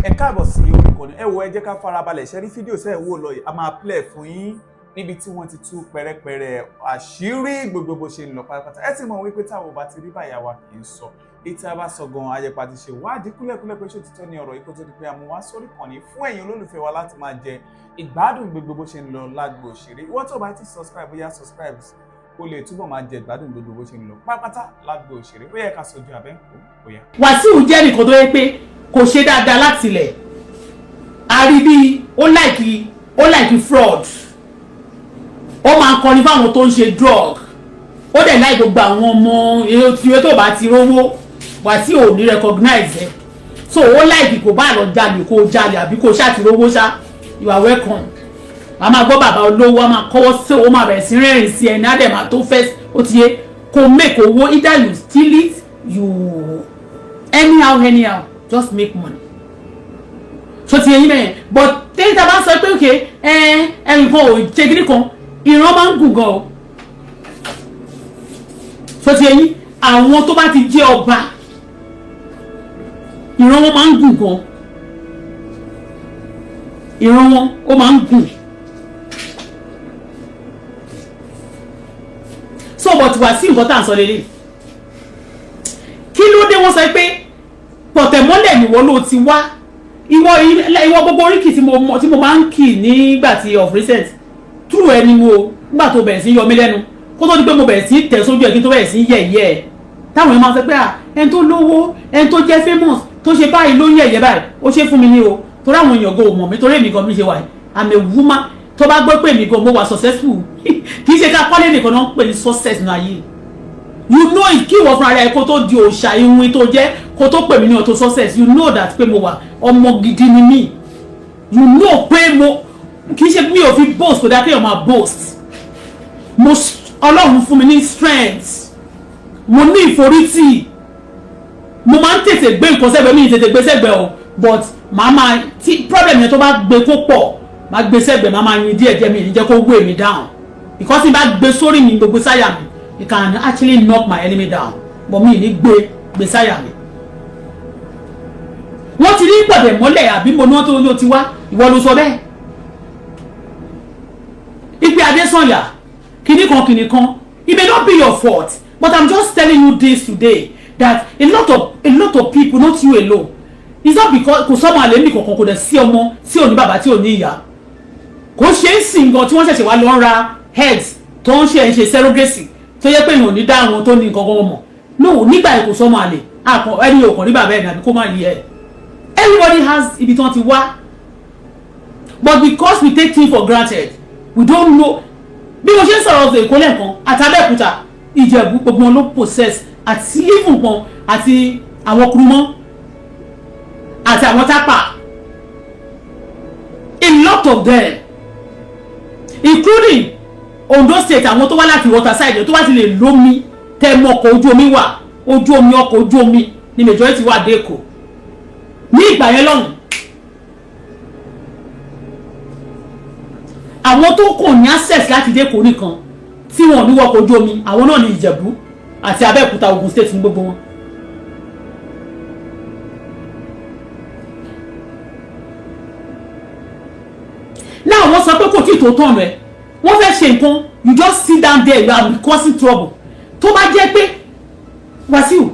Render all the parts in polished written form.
ẹ káàbọ̀ sí orí ìkànnì ẹ wo ẹ jẹ́ ká farabalẹ̀ ṣe rí fídíò sẹ́ẹ̀ wò lọ yìí a máa play fún yín níbi tí wọ́n ti tú pẹ̀rẹ̀pẹ̀rẹ̀ àṣírí gbogbo bó ṣe ń lọ pátápátá ẹ ti mọ̀ wípé táwọn bá ti rí báyà wa kì í sọ ètò àbá sọ gan ayẹpa ti ṣe wádìí kúlẹ̀kúlẹ̀ pé ṣòtítọ́ ni ọ̀rọ̀ yìí kó tó di pé a mú wá sórí ìkànnì fún ẹ̀yin olólùfẹ́ wa láti máa jẹ ìgbádùn gbogbo bó ṣe ń lọ lágbo òṣèré ìwọ tó bá ti subscribe bóyá subscribe o lè túbọ̀ máa jẹ ìgbádùn gbogbo bó ṣe ń lọ pátápátá lágbo òṣèré ó yẹ ká sojú abẹ́ǹkó bóyá. Wasiu jẹ́ nìkan tó yẹ pé kò ṣe dáadáa láti ilẹ̀ àríbí ó láìkí fraud ó máa ń kọrin fáwọn tó ń ṣe drug ó dẹ̀ láì gbogbo àwọn ọmọ ìwé tó bá ti rówó Wasiu ò ní recognize ẹ so ó láìkí kò bá lọ jalè kó jalè àbí kó ṣáà ti rówó ṣá you are welcome a máa gbọ́ bàbá olówó a máa kọ́wọ́ sí owó máa bẹ̀rẹ̀ sí rẹ́rìn sí ẹni á dẹ̀ máa tó fẹ́ ó ti yé kó make owó either you steal it you anyhow just make money so ti yẹn bẹ́ẹ̀ but tẹ́lẹ̀ tá a bá sọ pé òkè ẹnì kan ò ṣe kíní kan ìran máa ń gùn gan o so ti yẹn àwọn tó bá ti jẹ́ ọba ìran wọn máa ń gùn gan ìran wọn ó máa ń gùn so but Wasiu nǹkan tá à ń sọ lélẹ̀ kí ló dé wọ́n sọ pé pọ̀tẹ̀mọ́lẹ̀ nìwọ ló ti wá ìwọ gbogbo oríkì tí mo máa ń kì nígbà tí of recent true ẹni wo nígbà tó bẹ̀rẹ̀ sí yọ mí lẹ́nu kó tó di pé mo bẹ̀rẹ̀ sí tẹ̀ sójú ẹ̀ kí tó bẹ̀rẹ̀ sí yẹ̀yẹ́ ẹ̀ táwọn èèyàn máa sọ pé ẹni tó lówó ẹni tó jẹ́ famous tó ṣe báyìí ló ń yẹ̀yẹ́ báyìí ó ṣe fún mi ní o torí àwọn èèyàn go mọ̀ mi torí èmi gan mi ṣe wà I'm a woman tó bá gbọ́ pé èmi gan mo wà successful kì í ṣe ká kọ́lé nìkan náà ń pè ní success náà yìí you know kí ìwọ fúnra rẹ kó tó di òòṣà ìwìn tó jẹ́ kó tó pè mí ní auto success you know that pé mo wà ọmọ gidi ni mí you know pé mo kì í ṣe mi ò fi boast kò dáa kéèyàn máa boast mo Ọlọ́run fún mi ní strength mo ní ìforítì mo máa ń tètè gbé nǹkan sẹ́gbẹ̀ẹ́ mi tètè gbé sẹ́gbẹ̀ẹ́ o but màá tí problem yẹn tó bá gbé kó pọ̀ máa gbé sẹ́gbẹ̀ẹ́ máa yin díẹ̀ mi ní jẹ́ kó weigh me down because tí bá gbé sórí mi gbogbo sáyà mi it can actually knock my enemy down but mi ní gbé sáyà mi wọ́n ti rí gbọ̀dẹ̀ mọ́lẹ̀ àbí mo ní wọ́n tó ló ti wá ìwọ ló sọ bẹ́ẹ̀ ìpè Adésànyà kìnnì kan it may not be your fault but I'm just telling you this today that a lot of people not you alone it's not because kò sọ́mọ àlẹ́ mi kankan kò dẹ̀ sí ọmọ tí ò ní bàbá tí ò ní ìyá kò ṣe é sìn gan tí wọ́n ṣẹ̀ṣẹ̀ wá lọ ra heads tó ń ṣe surrogacy tó yẹ pé èèyàn ní dá àwọn tó ní nǹkan kan mọ̀ no nígbà yẹn kò sọ́mọ àlè ẹni yóò kàn ní bàbá ẹ̀ nàbí kó má yẹ ẹ̀ everybody has ibi tí wọ́n ti wá but because we take things for granted we don't know bí mo ṣe ń sọ̀rọ̀ ọ̀sẹ̀ Èkó lẹ́ẹ̀kan àtàbẹ̀kúta Ìjẹ̀bú gbogbo wọn ló possess àti even kan àti àwọn kurumọ́ àti àwọn tápà a lot of them including Ondo State àwọn tó wá láti water side tó wá ti lè lómi tẹ́ mọ́ ọkọ̀ ojú omi wà ọkọ̀ ojú omi ni majority wà dé Èkó ní ìgbà yẹn lọ́hùn àwọn tó kàn ní access láti dé Èkó nìkan tí wọn ní wọkọ̀ ojú omi àwọn náà ní Ìjẹ̀bú àti Abẹ́òkúta Ògùn State ní gbogbo wọn. náà wọ́n sọ pé kò tí tó tán rẹ̀ wọ́n fẹ́ ṣe nǹkan you just sit down there you are causing trouble tó bá jẹ́ pé Wasiu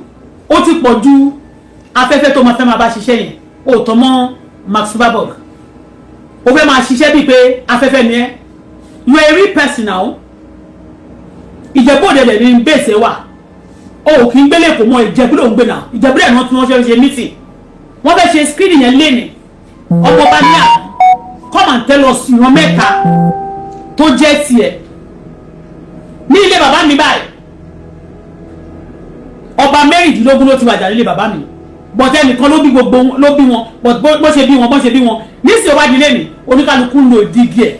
ó ti pọ̀ ju afẹ́fẹ́ tó máa fẹ́ máa bá ṣiṣẹ́ yẹn ó tọ́ mọ́ Max Zuckerberg ó fẹ́ máa ṣiṣẹ́ bíi pé afẹ́fẹ́ ni ẹ́ you are a real person now Ìjẹ̀bú òdẹ̀dẹ̀ ní bẹ́ẹ̀sẹ̀ wà ó kì í gbélé kò mọ Ìjẹ̀bú ló ń gbé náà Ìjẹ̀bú rẹ̀ náà tí wọ́n fẹ́ ṣe meeting wọ́n fẹ́ ṣe screening yẹn léni ọmọ bá ní àná come and tell us ìran mẹ́ta tó jẹ́ tiẹ̀ ní ilé bàbá mi báyìí ọba mẹ́rìndínlógún ló ti wàjà nílé bàbá mi bọ̀tẹ́ nìkan ló bí gbogbo ló bí wọn bó ṣe bí wọn nísìnyí ọba dilé mi oníkálukú ń lo ìdígi ẹ̀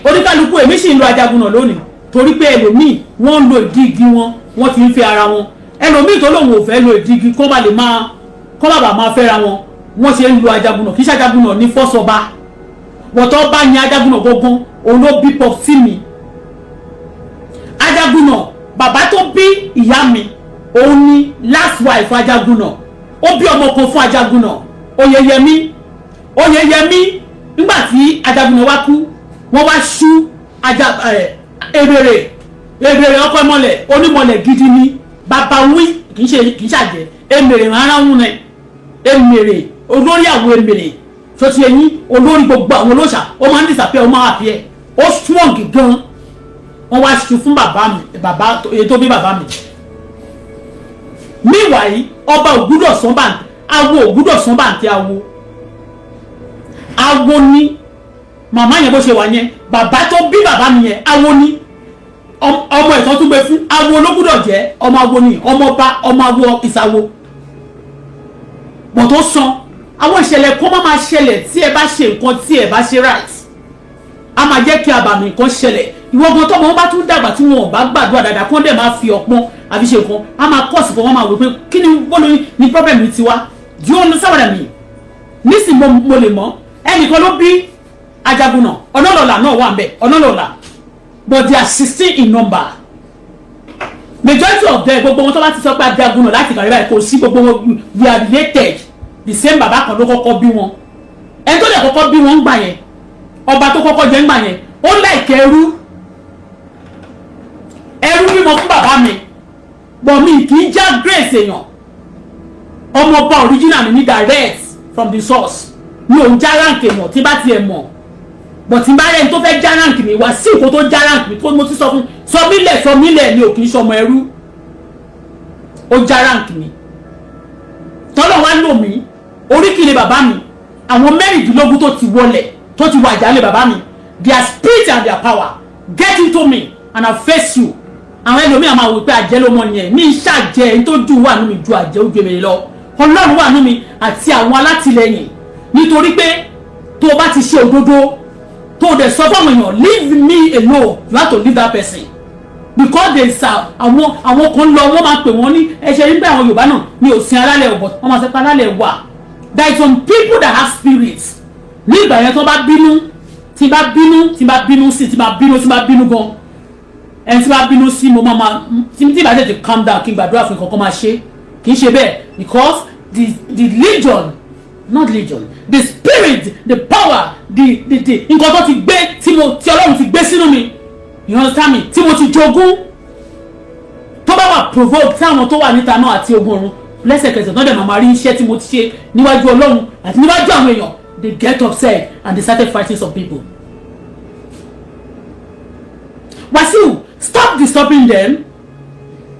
oníkálukú èmi sì ń lo ajagun náà lónìí torí pé ẹlòmíì wọ́n ń lo ìdígi wọ́n ti ń fẹ́ ara wọn ẹlòmíì tó lòun ò fẹ́ lo ìdígi kó bàbá máa fẹ́ra wọn wọ́n ṣe ń lo ajagun náà kì í ṣe ajagun náà ní fọ́sọba bọ̀tọ́ bá ní ajagun náà gbogbo òun ló bí pọ̀ sí mi ajagun náà bàbá tó bí ìyá mi òun ni last wife ajagun náà ó bí ọmọ kan fún ajagun náà Oyeyemi Oyeyemi nígbà tí Ajagunna wá kú wọ́n wá ṣú ebèrè ọkọ mọ́lẹ̀ onímọ̀lẹ̀ gidi ni bàbá wí kì í ṣàjẹ́ emèrè rárá ń nẹ emèrè olórí àwọn emèrè tó ti ẹ̀yìn olórí gbogbo àwọn olóṣà ó máa ń disappear ó máa appear ó strong gan wọ́n wá ṣu fún bàbá èyí tó bí bàbá mi meanwhile ọba ògúdọ̀ sánbà awo ògúdọ̀ sánbà àti awo ní màmá yẹn bó ṣe wà yẹn bàbá tó bí bàbá mi yẹn awo ní ọmọ ìtàn tó gbé fún awo ló gbúdọ̀ jẹ́ ọmọ awo ní ọmọ awo ìsàwọ̀ bọ̀ tó san àwọn ìṣẹ̀lẹ̀ kan máa ṣẹlẹ̀ tí ẹ bá ṣe nǹkan tí ẹ bá ṣe right a máa jẹ́ kí àbàmì nǹkan ṣẹlẹ̀ ìwọ́gbọ́n tọ́mọ wọn bá tún dàgbà tí wọn ò bá gbàdúrà dáadáa kí wọ́n dẹ̀ máa fi ọpọ́n àfi ṣe nǹkan a máa kọ́ sí fún wọn máa wò pé kí ni bọ́ọ̀lù ní problem ti wá di ó ń sábàdà mi nísìn mo lè mọ̀ ẹnìkan ló bí Ajagunna ọ̀nàlọ́lá náà wà ń bẹ̀ ọ̀nàlọ́lá but they are 16 in number majority of them gbogbo wọn tó bá ti sọ pé Ajagunna láti kàrí báyìí kò sí gbogbo wọn we are related the same bàbá kan ló kọ́kọ́ bí wọn ẹni tó lè kọ́kọ́ bí wọn ń gbà yẹn ọba tó kọ́kọ́ jẹ́ ń gbà yẹn ó láìkẹ́ ẹrú bímọ fún bàbá mi but mi kì í já grace èèyàn ọmọ ọba original mi ní direct from the source mi ò ń já rank èèyàn tí bá tiẹ̀ mọ̀ but tí bá rẹ̀ ní tó fẹ́ já rank mi Wasiu kó tó já rank mi tó mo ti sọ fún sọ mílẹ̀ ni ò kì í ṣọmọ ẹrú ó já rank mi tọ́lọ̀ wá lò mí oríkìlẹ̀ bàbá mi àwọn mẹ́rìndínlógún tó ti wọlẹ̀ tó ti wà jálẹ̀ bàbá mi their spirit and their power get into me and I face you àwọn ẹlòmíràn máa wò pé àjẹ́ ló mọ yẹn ní ìṣàjẹ́ ẹni tó dùn wà nínú mi ju àjẹ́ ojú èmi lọ Ọlọ́run wà nínú mi àti àwọn alátìlẹyìn nítorí pé tó o bá ti ṣe òdodo tó o dẹ̀ sọ fún àwọn èèyàn leave me alone you have to leave that person because there is àwọn kan lọ wọ́n máa pè wọ́n ní ẹ̀ṣẹ̀ nígbà àwọn Yorùbá náà ní òsín alálẹ̀ ọ̀bọ̀ wọ́n máa sọ pé alálẹ̀ wà there is some people that have spirits ní ìgbà yẹn tó bá bínú tí bá bínú gan ẹni tí bá bínú sí mo máa tí bá tètè calm down kí n gbàdúrà fún nǹkan kan máa ṣe kì í ṣe bẹ́ẹ̀ because the legion not legion the spirit the power the nǹkan tó ti gbé tí Ọlọ́run ti gbé sínú mi you understand me tí mo ti jogún tó bá wà provoke tí àwọn tó wà níta náà àti ogun ọ̀run lẹ́sẹ̀kẹsẹ̀ tó dẹ̀ máa rí iṣẹ́ tí mo ti ṣe níwájú Ọlọ́run àti níwájú àwọn èèyàn they get upset and they started fighting some people. Wasiu, stop disturbing them,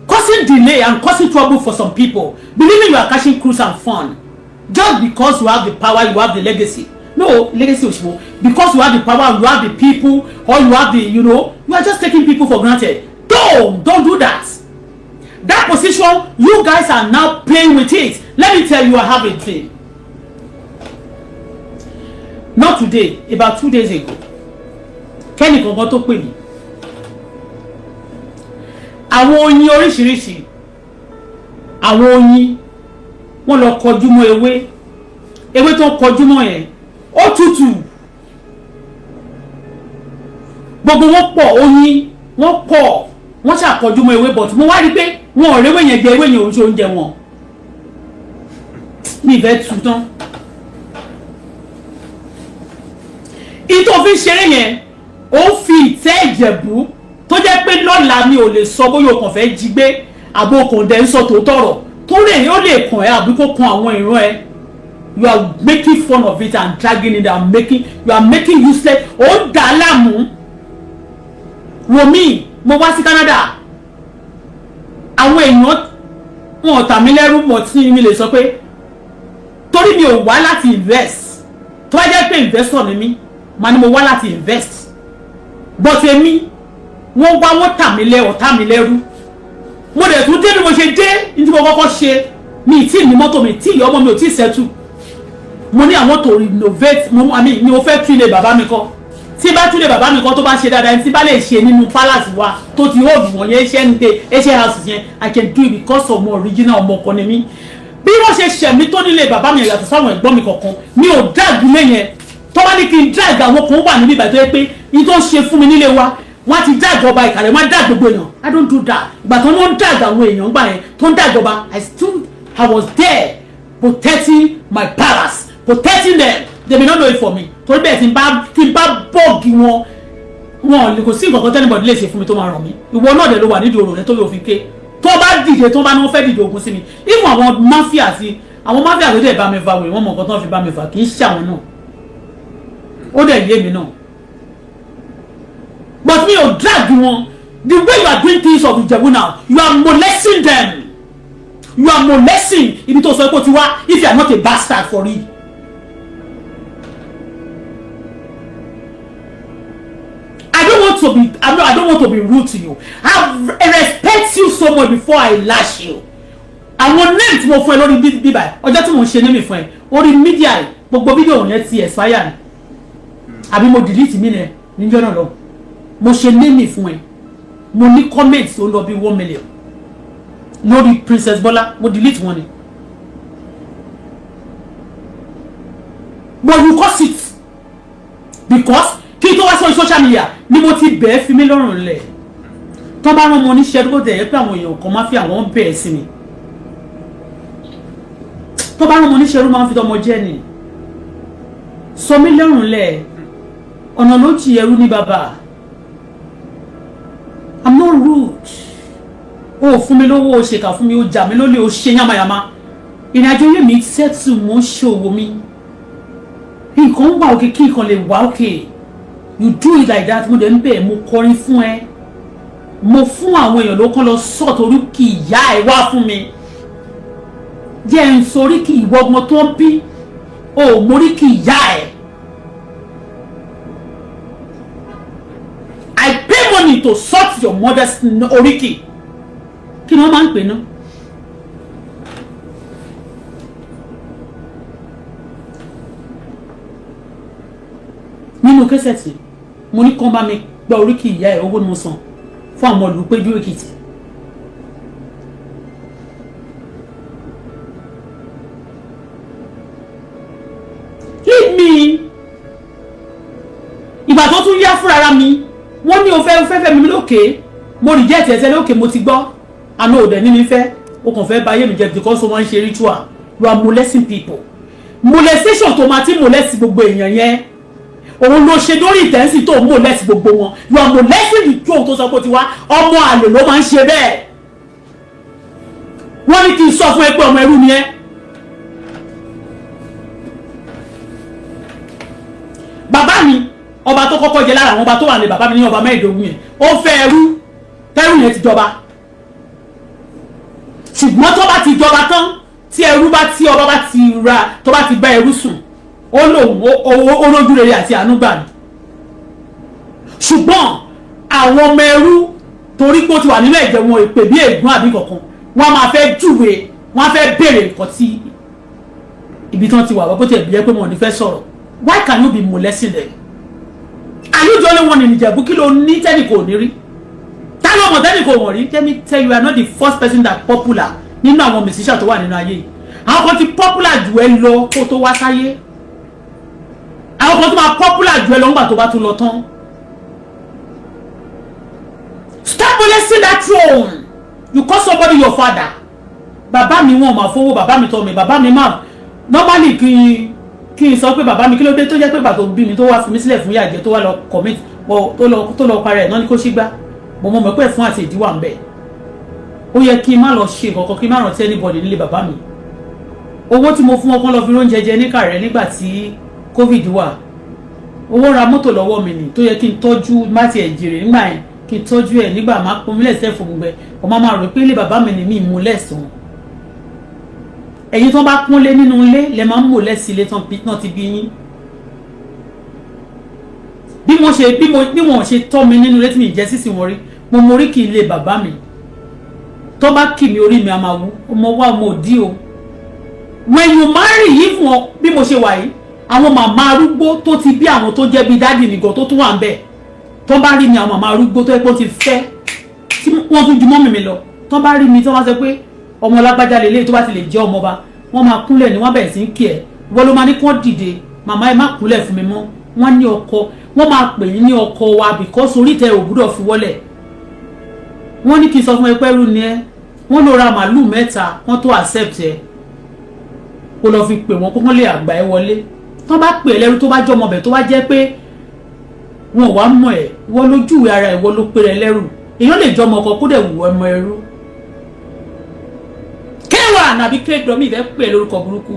causing delay and causing trouble for some people, believing you are catching cruise and fun just because you have the power, you have the legacy. No, legacy Osimo, because you have the power, you have the people, or you have the, you are just taking people for granted. Don't do that. That position, you guys are now playing with it. Let me tell you, I have a thing. Not today, about 2 days ago. Kenny kankan tó pè mí. Àwọn oyin oríṣiríṣi. Àwọn oyin wọ́n lọ kọjú mọ́ ewé. Ewé tó kọjú mọ́ yẹn ó tutù. Gbogbo wọn pọ̀ oyin, wọ́n pọ̀. Wọ́n ṣàkọjú mọ́ ewé but mo wá rí pé wọn ò rewé yẹn jẹ ewé yẹn ò ń ṣe oúnjẹ wọn. Mi ìfẹ́ tu tán. Ìtò fi ṣeré yẹn ó fi ìtẹ́ Ìjẹ̀bú tó jẹ́ pé lọ́la mi ò lè sọ bóyá o kàn fẹ́ jí gbé àbò kàn dẹ̀ ń sọ tòótọ́rọ̀ tó lè ó lè kàn ẹ́ àbí kó kan àwọn ìran ẹ you are making fun of it and dragging it and you are making useless ó dà á láàmú Romi mo wá sí Canada àwọn èèyàn wọn ò tà mí lẹ́rú mọ̀ tí mi lè sọ pé torí mi ò wá láti invest tó bá jẹ́ pé investor ni mí màá ní mo wá láti invest but èmi wọ́n wá wọ́n tà mí lẹ́rú mo dẹ̀ tún dé bí mo ṣe dé ní tí mo kọ́kọ́ ṣe mi tí ní mọ́tò mi tí ọmọ mi ò tí settle mo ní àwọn tó renovate ni mo fẹ́ tún ilé bàbá mi kọ́ tí bá tún ilé bàbá mi kọ́ tó bá ṣe dáadáa tí bá lè ṣe nínú palace wa tó ti hold wọ̀n yẹn ṣẹ́ ń dé ẹṣẹ́ houses yẹn I can do it because of my original ọmọ ọkọ ni mí bí wọ́n ṣe ṣẹ̀mí tó nílé bàbá mi yàtọ̀ sáwọn ẹ̀gbọ́n mi kọ̀ọ̀kan mi ò drag ilé yẹn tó bá ní kí n drag àwọn kan wà níbi ìbàdàn yẹn pé ní tó ń ṣe fún mi nílé wa wọ́n ti drag ọba ìkàlẹ̀ wọ́n drag gbogbo èèyàn I don't do that ìgbà tó ń drag àwọn èèyàn gbà yẹn tó ń drag ọba I was there protecting my palace protecting them they may not know it for me torí bẹ́ẹ̀ tí n bá bọ́ọ̀gì wọn kò sí nǹkan kan tẹ́nibọ̀dì lè ṣe fún mi tó máa ràn mí ìwọ náà dẹ̀ ló wà nídìí ọ̀rọ̀ rẹ tó yóò fi ké tó bá dìde tó bá ní wọ́n fẹ́ dìde ogun sí mi ìfún àwọn máfíà tó dẹ̀ bá mi fa wèrè wọ́n mọ̀ nǹkan tó ń fi bá mi fà kì í ṣe àwọn náà ó dẹ̀ yé mi náà but mi ò drag wọn the way you are doing things of Ìjẹ̀bú now you are molesting them you are molesting ibi tó sọ pé o ti wá if you are not a bastard for it. I don't want to be rude to you. I respect you so much before I lash you. Àwọn name tí mo fún ẹ lórí bíbá ọjọ́ tí mo ṣe name fún ẹ orí media gbogbo video yẹn ti expire ni àbí mo delete mi nẹ níjọ́ náà lọ mo ṣe name fún ẹ mo ní comments tó lọ bí 1 million lórí Princess Bola mo delete wọn ni but you cause it because kí tó wá sọ social media ni mo ti bẹ̀ẹ́ fi mí lọ́rùn lẹ̀ tó bá rán mo ní ṣẹ́dúgbò tẹ̀ yẹ pé àwọn èèyàn kan máa fi àwọn bẹ̀ẹ́ sí mi tó bá rán mo ní ṣẹ́dú máa ń fi tọmọ jẹ́ ni sọ mí lọ́rùn lẹ̀ ọ̀nà ló jì ẹrú ní bàbá I'm not rude o fún mi lówó o ṣèkà fún mi o jà mí lólè o ṣe yàmàyàmà ìrìnàjò yé mi sẹ́tù mo ń ṣòwò mi nǹkan wà òkè kí nǹkan lè wà òkè. You do it like that mo dẹ̀ ń bẹ̀ mo kọrin fún ẹ mo fún àwọn èèyàn ló kàn lọ sọ́ọ̀tì oríkì ìyá ẹ wá fún mi jẹ́ ń sọ oríkì ìwọ ọmọ tó ń bí o móríkì ìyá ẹ I pay money to sort your mother's oríkì kí ni wọ́n máa ń pè náà. nínú kẹsẹ̀tì mo ní kán bá mi gba oríkì ìyá ẹ̀ owó ni mo san fún àwọn olùpẹ̀jù Èkìtì leave me ìgbà tó tún yá fúnra mi wọ́n ní o fẹ́ mi lókè mo reject ẹ̀sẹ̀ lókè mo ti gbọ́ àná òdẹ ní mi fẹ́ o kàn fẹ́ bà ayé mi jẹ́ because wọ́n ń ṣe ritual you are molesting people molestation tó máa ti molest gbogbo èèyàn yẹn òun ló ṣe lórí ìtẹ́sí tó molest gbogbo wọn you are molesting the throne tó sọ pé ó ti wá ọmọ àlè ló máa ń ṣe bẹ́ẹ̀ wọ́n ní kí n sọ fún ẹ pé ọmọ ẹrú ni ẹ́ bàbá mi ọba tó kọ́kọ́ jẹ lára àwọn ọba tó wà ní bàbá mi ní ọba mẹ́ẹ̀ẹ́dógún yẹn ó fẹ́ ẹrú tẹ́rù yẹn ti jọba ṣùgbọ́n tó bá ti jọba tán tí ẹrú bá tí ọba bá ti ra tó bá ti bá ẹrú sùn ó lòun olójú rere àti àánú gbà ní ṣùgbọ́n àwọn ọmọ ẹrú torí pé ó ti wà nínú ẹ̀jẹ̀ wọn èpè bí ègún àbí kankan wọ́n máa fẹ́ júwe wọ́n fẹ́ béèrè nǹkan tí ibi tán ti wà wọ́n bó ti ẹ̀bí yẹ pé wọn ò ní fẹ́ sọ̀rọ̀ why can you be molesting them are you the only one in Ìjẹ̀bú kí ló ní tẹ́nì kò ní rí tá ló mọ̀ tẹ́nì kò wọ̀n rí let me tell you, you are not the first person that popular nínú àwọn musician tó wà nínú ayé yìí àwọn kan ti popular jù ẹ lọ kó tó wá sáyé àwọn kan tó máa popular jù ẹ lọ ńgbà tó bá tún lọ tán stop molesting that throne you call somebody your father bàbá mi wọn máa fowó bàbá mi tọ́ mi bàbá mi máa normally kí n sọ pé bàbá mi kí ló dé tó jẹ́ pé bàtò bí mi tó wá fi mí sílẹ̀ fún yàjẹ́ tó wá lọ commit tó lọ parẹ́ náà ní kó ṣígbá mo mọ̀ pé fún àti ìdíwà ń bẹ̀ ó yẹ kí n má lọ ṣe nǹkan kí n má rántí anybody nílé bàbá mi owó tí mo fún ọkàn lọ fi oúnjẹ jẹ ní Kàrẹ́ nígbà tí covid wà owó ra mọ́tò lọ́wọ́ mi ni tó yẹ kí n tọ́jú má ti ẹ̀ jèrè nígbà yẹn kí n tọ́jú ẹ̀ nígbà má pọn mílẹ̀ sẹ́fù gbogbo ẹ̀ ọmọ máa rò pé ilé bàbá mi ni mí mú lẹ́sàn ẹ̀yin tó bá kúnlé nínú ilé lẹ máa ń mú lẹ́sí ilé tán ti bí yín bí wọ́n ṣe tọ́ mi nínú ilé tí mi jẹ́ sísìn wọn rí mo morí kí ilé bàbá mi tó bá kì mí orí mi a máa wú ọmọ wa ọmọ òdí o when you marry yìí fún ọ bí mo ṣe wà yìí àwọn màmá arúgbó tó ti bí àwọn tó jẹ́ bí dádì nìkan tó tún wà ń bẹ̀ tó bá rí mi àwọn màmá arúgbó tó yẹ pé ó ti fẹ́ tí wọ́n tún ju mọ́mì mi lọ tó bá rí mi tó bá sọ pé ọmọ lágbájá lélẹ́yìí tó bá ti lè jẹ́ ọmọba wọ́n máa kúnlẹ̀ ni wọ́n bẹ̀rẹ̀ sí ń kí ẹ̀ wọ́n ló máa ní kán dìde màmá ẹ má kúnlẹ̀ fún mi mọ́ wọ́n ní ọkọ wọ́n máa pè yín ní ọkọ wa because orí tẹ ò gbúdọ̀ fi wọ́lẹ̀ wọ́n ní kí n sọ fún ẹ pẹ́rú ni ẹ wọ́n lọ ra màálù 3 wọ́n tó accept ẹ kó lọ fi pè wọ́n kó wọ́n lè àgbà ẹ wọlé tó bá pè lẹ́rú tó bá jọ ọmọbẹ̀ tó bá jẹ́ pé wọn wá mọ̀ ẹ́ wọ́n lójú ara ẹ̀ wọ́n ló pè rẹ̀ lẹ́rù èèyàn lè jọ ọmọ kan kó dẹ̀ wù ọmọ ẹrú kẹwàá nàbí kéèdọ́mì ìfẹ́ pè lórúkọ burúkú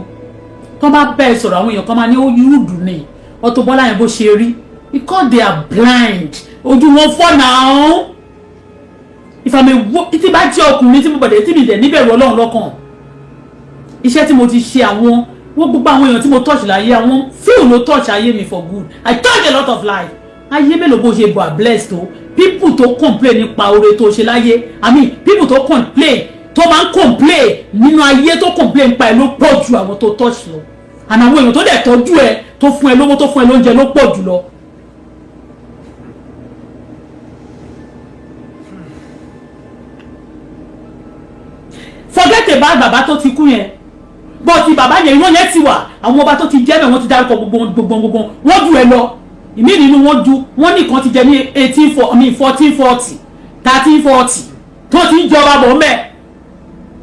tó bá bẹ́ẹ̀ sọ̀rọ̀ àwọn èèyàn kan máa ní ó yúrùdù ni Auto Bola yẹn bó ṣe rí because they are blind ojú wọn fọ́ náà ìfàmì tí bá jẹ́ ọkùnrin tí mo bọ̀dẹ̀ tí mi dẹ̀ níbẹ̀rù Ọlọ́run lọ́kàn iṣẹ́ tí mo ti ṣe àwọn wọ́n gbogbo àwọn èèyàn tí mo touch láyé àwọn few ló touch ayé mi for good I touch a lot of life ayé mélòó bó ṣe bọ̀ blessed tó people tó complain nípa oore tó ṣe láyé I mean people tó complain tó máa ń complain nínú ayé tó complain nípa ẹ ló pọ̀ ju àwọn tó touch lọ àná àwọn èèyàn tó dẹ̀ tọ́jú ẹ tó fún ẹ lówó tó fún ẹ lóúnjẹ ló pọ̀ jù lọ. forget about bàbá tó ti kú yẹn bọ́ọ̀tì bàbá yẹn ìwọ́n yẹn ti wà àwọn ọba tó ti jẹ́ mẹ́ wọ́n ti dárúkọ gbogbo wọ́n ju ẹ lọ ìmí nínú wọ́n nìkan ti jẹ ní 1440 1340 tó ti ń jọba bọ̀ mẹ́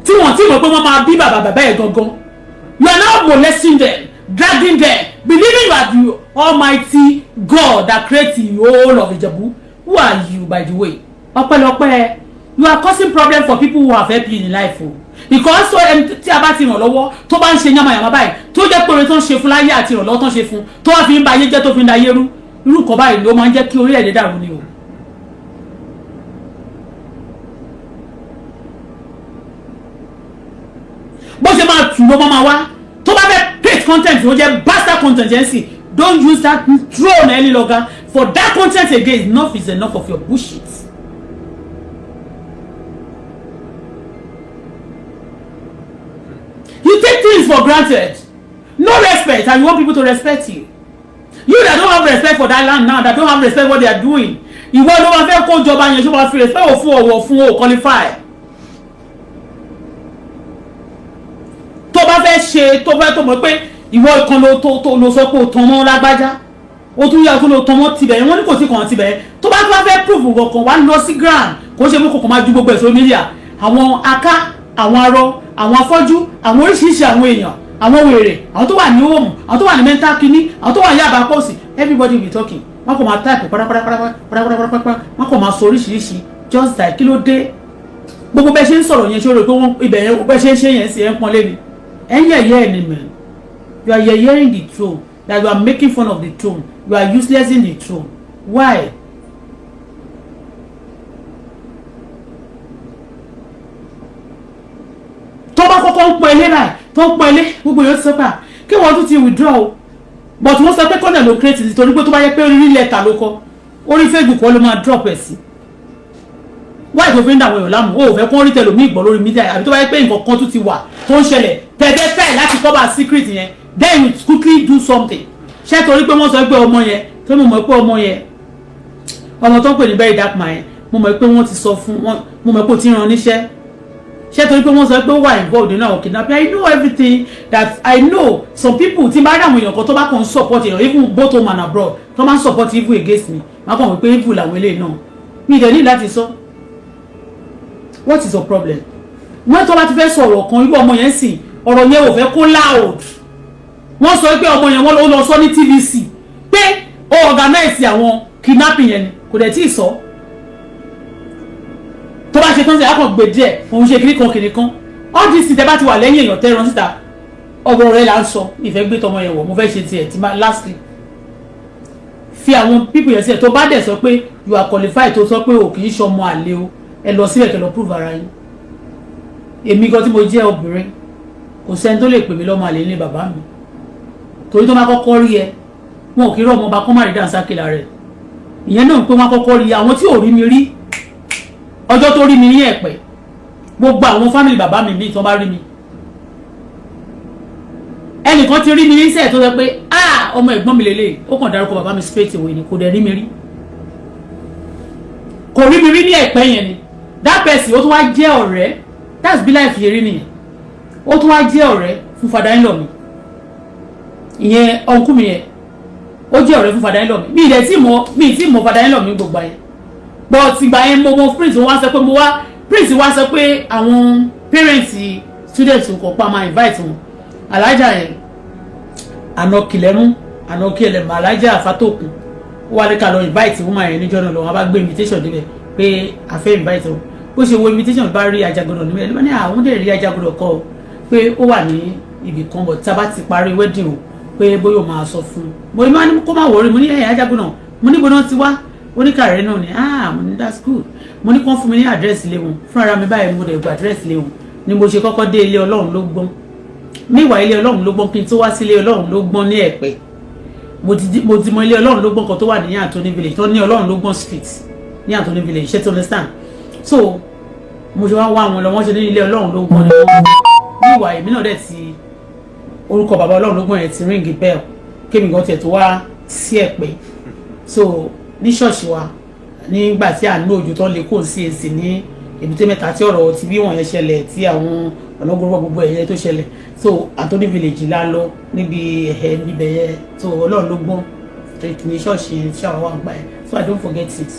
tí wọ́n ti mọ̀ pé wọ́n máa bí bàbá ẹ̀ gangan you are now molesting them dragging them believing you are the almighty God that created the whole of Ijebu. Who are you by the way? Ọpẹ́lọpẹ́ you are causing problem for people who have helped you in life o because so tí a bá ti ràn lọ́wọ́ tó bá ń ṣe yamayama báyìí tó jẹ́ pé oore tó ń ṣe fún láyé àti ìrànlọ́wọ́ tó ń ṣe fún tó wá fi ń ba ayé jẹ́ tó fi ń da ayé rú irú nǹkan báyìí ló máa ń jẹ́ kí orílẹ̀-èdè dàrú ni o. bó ṣe máa tù ló máa wá tó bá fẹ́ create content ó jẹ́ bastard content yẹn sì don't use that throne any longer for that content again enough is enough of your bullshit. You take things for granted. No respect, and you want people to respect you. You that don't have respect for that land now, that don't have respect for what they are doing. You want to have a job and you should respect for qualify. Tó bá fẹ́ ṣe tó bá tó mọ̀ pé ìwọ kan ló sọ pé o tàn mọ́ lágbájá. O tún yà tó lọ tàn mọ́ tibẹ̀ wọ́n ní kò sí kan tibẹ̀. Tó bá fẹ́ prove nǹkan wá lọ sí ground. Kò ṣe mú kòkò máa ju gbogbo social media. Àwọn aká, àwọn arọ, àwọn afọ́jú, àwọn oríṣiríṣi àwọn èèyàn, àwọn wèrè, àwọn tó wà ní home, àwọn tó wà ní mental kini, àwọn tó wà ní Yaba Posi, everybody will be talking. Wọ́n kò máa type wọ́n kò máa sọ oríṣiríṣi just like kí ló dé. Gbogbo bẹ́ẹ̀ ṣe ń sọ̀rọ̀ yẹn ṣó rò pé wọ́n ibẹ̀ yẹn bẹ́ẹ̀ ṣe ń ṣe yẹn sí ẹ̀ ń pọ́n lé ni. Ẹ̀yẹ̀ ni man. You are hearing the throne, that you are making fun of the throne. You are useless in the throne. Why? Tó bá kọ́kọ́ ń pọ̀ ilé báyìí tó ń pọ̀ ilé gbogbo yóò sọ pé kí wọ́n tún ti withdraw o but wọ́n sọ pé kọ́nà ló create it torí pé tó bá yẹ pé orí lẹ́tà ló kọ́ orí Facebook wọ́n ló máa drop ẹ̀ sí. Why tó fi ń dàwọn èèyàn láàmú o ò fẹ́ kó rí tẹlòmíì gbọ́ lórí mídíà àbí tó bá yẹ pé nǹkan kan tún ti wà tó ń ṣẹlẹ̀ tẹ̀dẹ́ fẹ́ láti cover secret yẹn then you quickly do something. Ṣé torí pé wọ́n sọ pé ọmọ yẹn tó mo mọ̀ pé ọmọ tó ń pè ní very dark man yẹn mo mọ̀ pé wọ́n ti sọ fún wọn mo mọ̀ pé ó ti rán níṣẹ́. Ṣé torí pé wọ́n sọ pé ó wà involved nínú àwọn kidnapping. I know everything that I know some people tí bá rí àwọn èèyàn kan tó bá kàn ń support èèyàn even both home and abroad tó máa ń support evil against me máa kàn wí pé evil làwọn eléyìí náà mi ìdẹ̀ ní láti sọ. What is your problem? Wọ́n tó bá ti fẹ́ sọ̀rọ̀ kan irú ọmọ yẹn sì ọ̀rọ̀ yẹn ò fẹ́ kó loud. Wọ́n sọ pé ọmọ yẹn wọ́n lọ sọ ní TVC pé ó organize àwọn kidnapping yẹn ni kò dẹ̀ tí ì sọ. Tó bá ṣe tán sí àkàn gbé díẹ̀ òun ṣe kiri kan all this tẹ bá ti wà lẹ́yìn èèyàn tẹ́ran síta ọ̀rọ̀ rẹ̀ là ń sọ ìfẹ́ gbé tọmọ yẹn wọ̀ mo fẹ́ ṣe tiẹ̀ tí máa lastly fi àwọn people yẹn sílẹ̀ tó bá dẹ̀ sọ pé you are qualified tó sọ pé o kì í ṣọmọ àlè o ẹ lọ síbẹ̀ kẹ́ lọ prove ara yín. Èmi gan tí mo jẹ́ obìnrin kò sẹ́ni tó lè pè mí lọ́mọ àlè ní bàbá mi torí tó máa kọ́kọ́ rí ẹ wọn ò kí rọ́ ọmọ ọba kọ́ má rí dànsákìlà rẹ̀ ìyẹn náà pé wọ́n kọ́kọ́ rí àwọn tí ò rí mi rí ọjọ́ tó rí mi ní ẹ̀pẹ̀ gbogbo àwọn fámìlì bàbá mi míì tó bá rí mi ẹnìkan ti rí mi ní sẹ́ẹ̀ tó sọ pé ọmọ ẹ̀gbọ́n mi lélẹ̀ ó kàn dárúkọ bàbá mi straight away ni kò dẹ̀ rí mi rí kò rí mi rí ní ẹ̀pẹ̀ yẹn ni that person ó tún wá jẹ́ ọ̀rẹ́ that's be life yẹn rí nìyẹn ó tún wá jẹ́ ọ̀rẹ́ fún father-in-law mi ìyẹn ọ̀nkú mi yẹn ó jẹ́ ọ̀rẹ́ fún father-in-law mi mi tí mo father-in-law mi gbogbo yẹn but ìgbà yẹn mo prince wá sọ pé prince wá sọ pé àwọn parents students kò pa máa invite wọn alájà yẹn ànọ́kì ẹlẹ́mọ̀ alájà àfátòkun ó wà ní ká lọ invite woman yẹn níjọ́ náà lọ wọn bá gbé invitation débẹ̀ pé a fẹ́ invite wọn bó ṣe wo invitation bá rí Ajagunà níbẹ̀ ló ní àwọn dẹ̀ rí Ajagunà kọ́ pé ó wà ní ibì kan bọ̀ tá a bá ti parí wedding o pé bóyá o máa sọ fún mo ní kó má wọrí mo ní ẹ̀yà Ajagunà mo ní gbọ́dọ̀ ti wá oníkàrẹ́ náà ni mo ní that's good mo ní kó fún mi ní àdírẹ́sì ilé wọn fúnra mi báyìí mo dẹ̀ gba àdírẹ́sì ilé wọn ni mo ṣe kọ́kọ́ dé ilé Ọlọ́run ló gbọ́n níwà ilé Ọlọ́run ló gbọ́n kí n tó wá sí ilé Ọlọ́run ló gbọ́n ní Ẹ̀pẹ́ mo ti mọ ilé Ọlọ́run ló gbọ́n kan tó wà ní Anthony Village tó ní Ọlọ́run ló gbọ́n street ní Anthony Village ṣé tó understand so mo ṣe wá wọn lọ wọ́n ṣe ní ilé Ọlọ́run ló gbọ́n ní wọ́n níwà èmi náà dẹ̀ ti orúkọ bàbá Ọlọ́run ló gbọ́n yẹn ti ring bell kémi gan tiẹ̀ tó wá sí Ẹ̀pẹ́ so ní ṣọ́ọ̀ṣì wa nígbà tí à ń lo òjò tó ń lè kó sí èsì ní Èbúté Mẹ́ta tí ọ̀rọ̀ ti bí wọ́n yẹn ṣẹlẹ̀ tí àwọn ọ̀nà gbogbo ẹ̀yẹ tó ṣẹlẹ̀ so Anthony Village la lọ níbi ẹ̀hẹ́ níbẹ̀ yẹ so Ọlọ́run ló gbọ́n straight ní ṣọ́ọ̀ṣì ṣàwọn wà ń gbà ẹ̀ so I don't forget it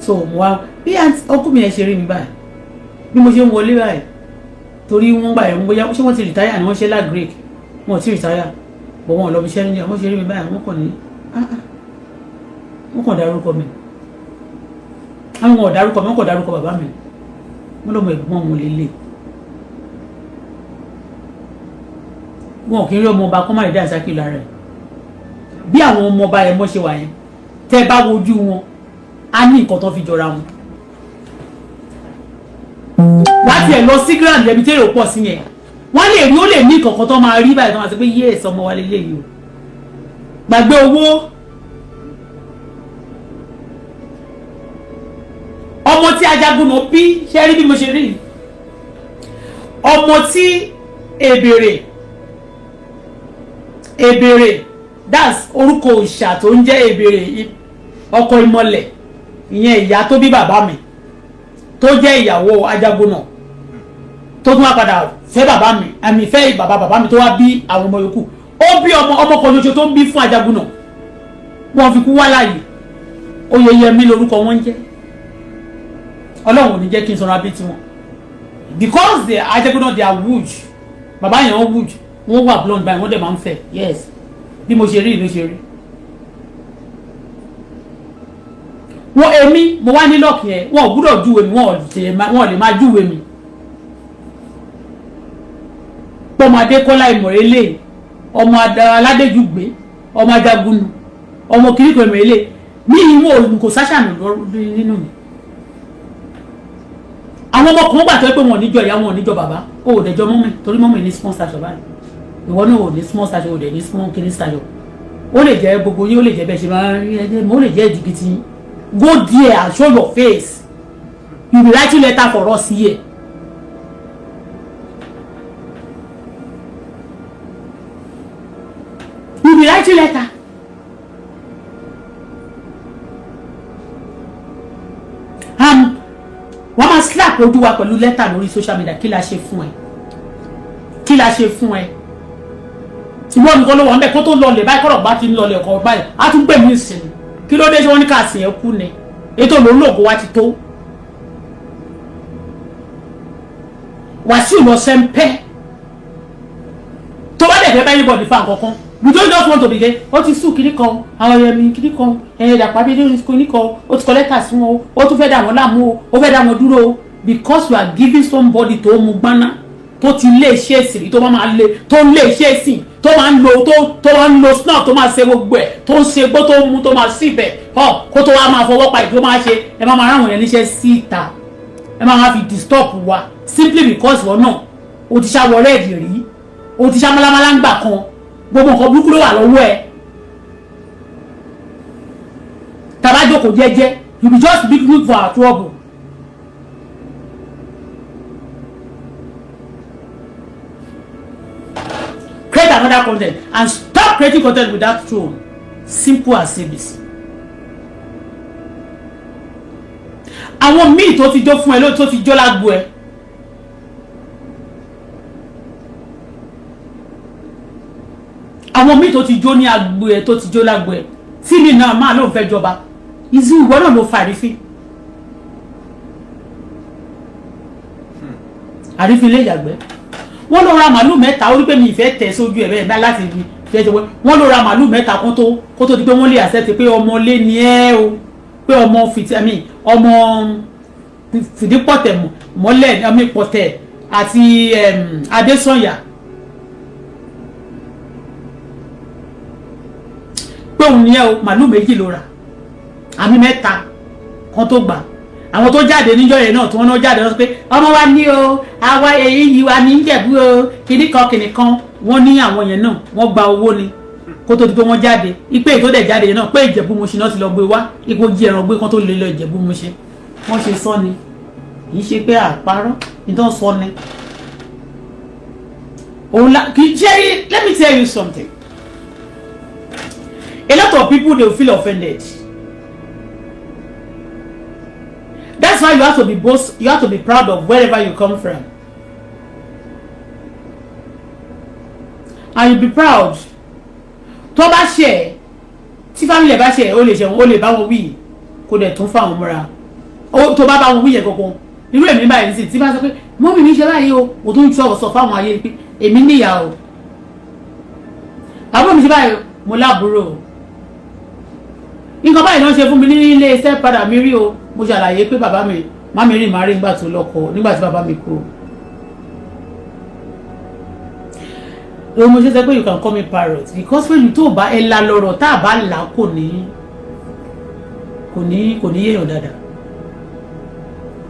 so mo wá bí ọkùnrin mi yẹn ṣe rí mi báyìí bí mo ṣe ń wọlé báyìí torí wọ́n gbà ẹ̀rùn bóyá ṣé wọ́n ti rìtáyà ni wọ́n ṣe lágric wọn ò tí rìtáyà bọ̀ wọn ò lọ bí iṣẹ́ níjà wọ́n ṣe rí mi báyìí wọ́n kàn ní wọ́n kàn dárúkọ mi àwọn ò dárúkọ mi wọ́n kàn dárúkọ bàbá mi wọ́n lọ́mọ ẹ̀gbọ́n mo lélẹ̀ wọn kì í rí ọmọ ọba kọ́ má rí dáadáa kí lára ẹ̀ bí àwọn ọmọ ọba ẹ̀ mọ́ ṣe wà yẹn tẹ́ bá wojú wọn á ní nǹkan tó fi jọra wọn láti ẹ̀ lọ sí grand ẹbí tí èrò pọ̀ sí yẹn wọ́n lè rí ó lè ní nǹkan kan tó máa rí báyìí tó máa sọ pé yéèsì ọmọ wa lélẹ̀ yìí o gbàgbé owó ọmọ tí Ajagunà bí ṣe rí bí mo ṣe rí ọmọ tí èbèrè that's orúkọ òòṣà tó ń jẹ́ èbèrè ọkọ ìmọ̀lẹ̀ ìyẹn ìyá tó bí bàbá mi tó jẹ́ ìyàwó Ajagunà tó tún wá padà fẹ́ bàbá mi àmì fẹ́ bàbá mi tó wá bí àwọn ọmọ yòókù ó bí ọmọ kan ṣoṣo tó ń bí fún Ajagunà wọ́n fi kú wá láàyè Oyèyẹmí lórúkọ wọn ń jẹ́ Ọlọ́run ò ní jẹ́ kí n sọ̀rọ̀ abẹ́ tiwọn because they Ajagunà they are huge bàbá yẹn wọ́n huge wọ́n wà blonde báyìí wọ́n dẹ̀ máa ń fẹ́ yes bí mo ṣe rí ló ṣe rí wọ́n èmi mo wá ní lọ́ọ̀kì yẹn wọ́n ò gbúdọ̀ júwe mi wọ́n lè máa júwe mi pọ́mọdé Kọ́lá Ìmọ̀rẹ́lẹ̀ ọmọ Aládéjùgbé ọmọ Ajagunà ọmọ kìrìkọ̀ Ìmọ̀rẹ́lẹ̀ ní ìwọ̀n kò sáṣàmì nínú mi àwọn ọmọ kan gbà tó pé wọn ò níjọ ìyá wọn ò níjọ bàbá ó ò dẹjọ mọ́mì torí mọ́mì ní small station báyìí ìwọ náà ò ní small station ò dẹ̀ ní small kiri station ó lè jẹ́ gbogbo yín ó lè jẹ́ bẹ́ẹ̀ ṣe máa ń rí ẹgbẹ́ mọ́ ó lè jẹ́ ìdìgìtì go there and show your face you be writing letter for us here you be writing letter wọ́n máa slap ojú wa pẹ̀lú lẹ́tà lórí social media kí la ṣe fún ẹ ìwọ nìkan ló wà ń bẹ kó tó lọlẹ̀ báyìí kọ́rọ̀ bá ti ń lọlẹ̀ ọkọ̀ báyìí á tún gbẹ̀mí ìsìn kí ló dé ṣé wọ́n ní ká sìn ẹ́ kú ni ètò olóògùn wa ti tó Wasiu lọ sẹ́ńpẹ́ tó bá dẹ̀ fẹ́ bá anybody fa nǹkan kan you don't just want to be there ó ti sùn kiri kan àwọn ẹ̀mí kiri kan dàpàdé kiri kan ó ti kọ lẹ́tà sí wọn ó tún fẹ́ dà wọ́n láàmú ó fẹ́ dà wọ́n dúró because you are giving somebody tó mú gbaná tó ti lé iṣẹ́ ìsìn tó máa lé tó lé iṣẹ́ ìsìn tó máa ń lo tó máa ń lo snap tó máa ṣe gbogbo ẹ̀ tó ń ṣe gbó tó mú tó máa sí ibẹ̀ kó tó wá máa fọwọ́ pa ìdó máa ṣe ẹ máa ráwọn yẹn níṣẹ́ síta ẹ máa fi disturb wa simply because wọn náà o ti ṣá wọlé ẹ̀dì rí o ti ṣá málámálá ń gbà kan gbogbo nǹkan burúkú ló wà lọ́wọ́ ẹ̀ tàbá jókòó jẹ́jẹ́ you be just big look for our trouble. Create another content and stop creating content without throne. Simple as ABC. Àwọn míì tó ti jó fún ẹ ló tó ti jó lágbo ẹ. Àwọn míì tó ti jó ní agbo ẹ tó ti jó lágbo ẹ. Tí mi náà máa ló fẹ́ jọba. Ìzú ìwọ náà ló fa àrífín. Àrífín lè yàgbẹ́. wọ́n lọ ra màálù mẹ́ta ó rí pé mi ìfẹ́ tẹ̀ sójú ẹ̀ bẹ́ẹ̀ bá láti fẹ́ ṣe wọ́n lọ ra màálù mẹ́ta kó tó di pé wọ́n lè àṣẹ pé ọmọ lé ni ẹ́ o pé ọmọ fìdípọ̀tẹ̀ mọ́lẹ̀ àmì pọ̀tẹ̀ àti Adésànyà pé òun ni ẹ́ o màálù méjì ló ra àmì mẹ́ta kan tó gbà àwọn tó jáde níjọ́ yẹn náà tí wọ́n náà jáde lọ sọ pé ọmọ wa ní o àwa èyí yìí wa ní Ìjẹ̀bú o kìnnìkan wọ́n ní àwọn yẹn náà wọ́n gba owó ni kó tó di pé wọ́n jáde ipe ètò dẹ̀ jáde yẹn náà pé Ìjẹ̀bú Mùṣín náà ti lọ gbé wá ipò jí ẹran gbé kan tó lè lọ Ìjẹ̀bú Mùṣín wọ́n ṣe sọ ni kì í ṣe pé àparọ́ ìtàn sọ ni òun la kì í jẹ́ let me tell you something a lot of people dey feel offended. That's why you have to be you have to be proud of wherever you come from. And you be proud. Tó bá ṣe tí family bá ṣe ó lè ṣe ó lè bá wọn wí kó dẹ̀ tún fáwọn múra. Ó tó bá wọ́n wí yẹn gangan. Irú èmi báyìí sí tí bá sọ pé mọ́mì mi ṣe báyìí o, mo tún sọ fáwọn ayé pé èmi níyà o. Àbúrò mi ṣe báyìí mo lábúrò o. Nǹkan báyìí ló ń ṣe fún mi ní ilé iṣẹ́ padà mi rí o. Mo ṣàlàyé pé bàbá mi má mi rìn má rí nígbà tó lọ́kọ nígbà tí bàbá mi kú. Mo ṣe sọ pé you can call me parrot because when you tó bá ẹ la lọ́rọ̀ tá a bá là kò ní yéèyàn dáadáa.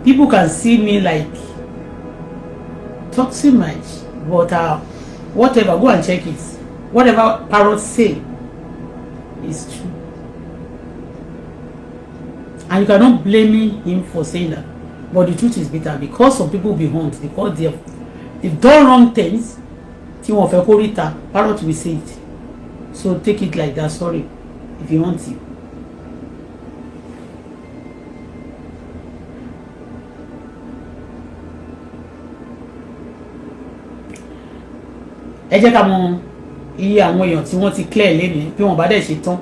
People can see me like talk too much but whatever, go and check it. Whatever parrots say is true. And you cannot blame him for saying that. But the truth is bitter because some people be harmed because they've done wrong things. Tí wọ́n fẹ́ kó ríta, parrot will say it. So take it like that, sorry, if you want to. Ẹ jẹ́ ká mọ iye àwọn èèyàn tí wọ́n ti clear lẹ́nu bí wọ́n bá dẹ̀ ṣe tán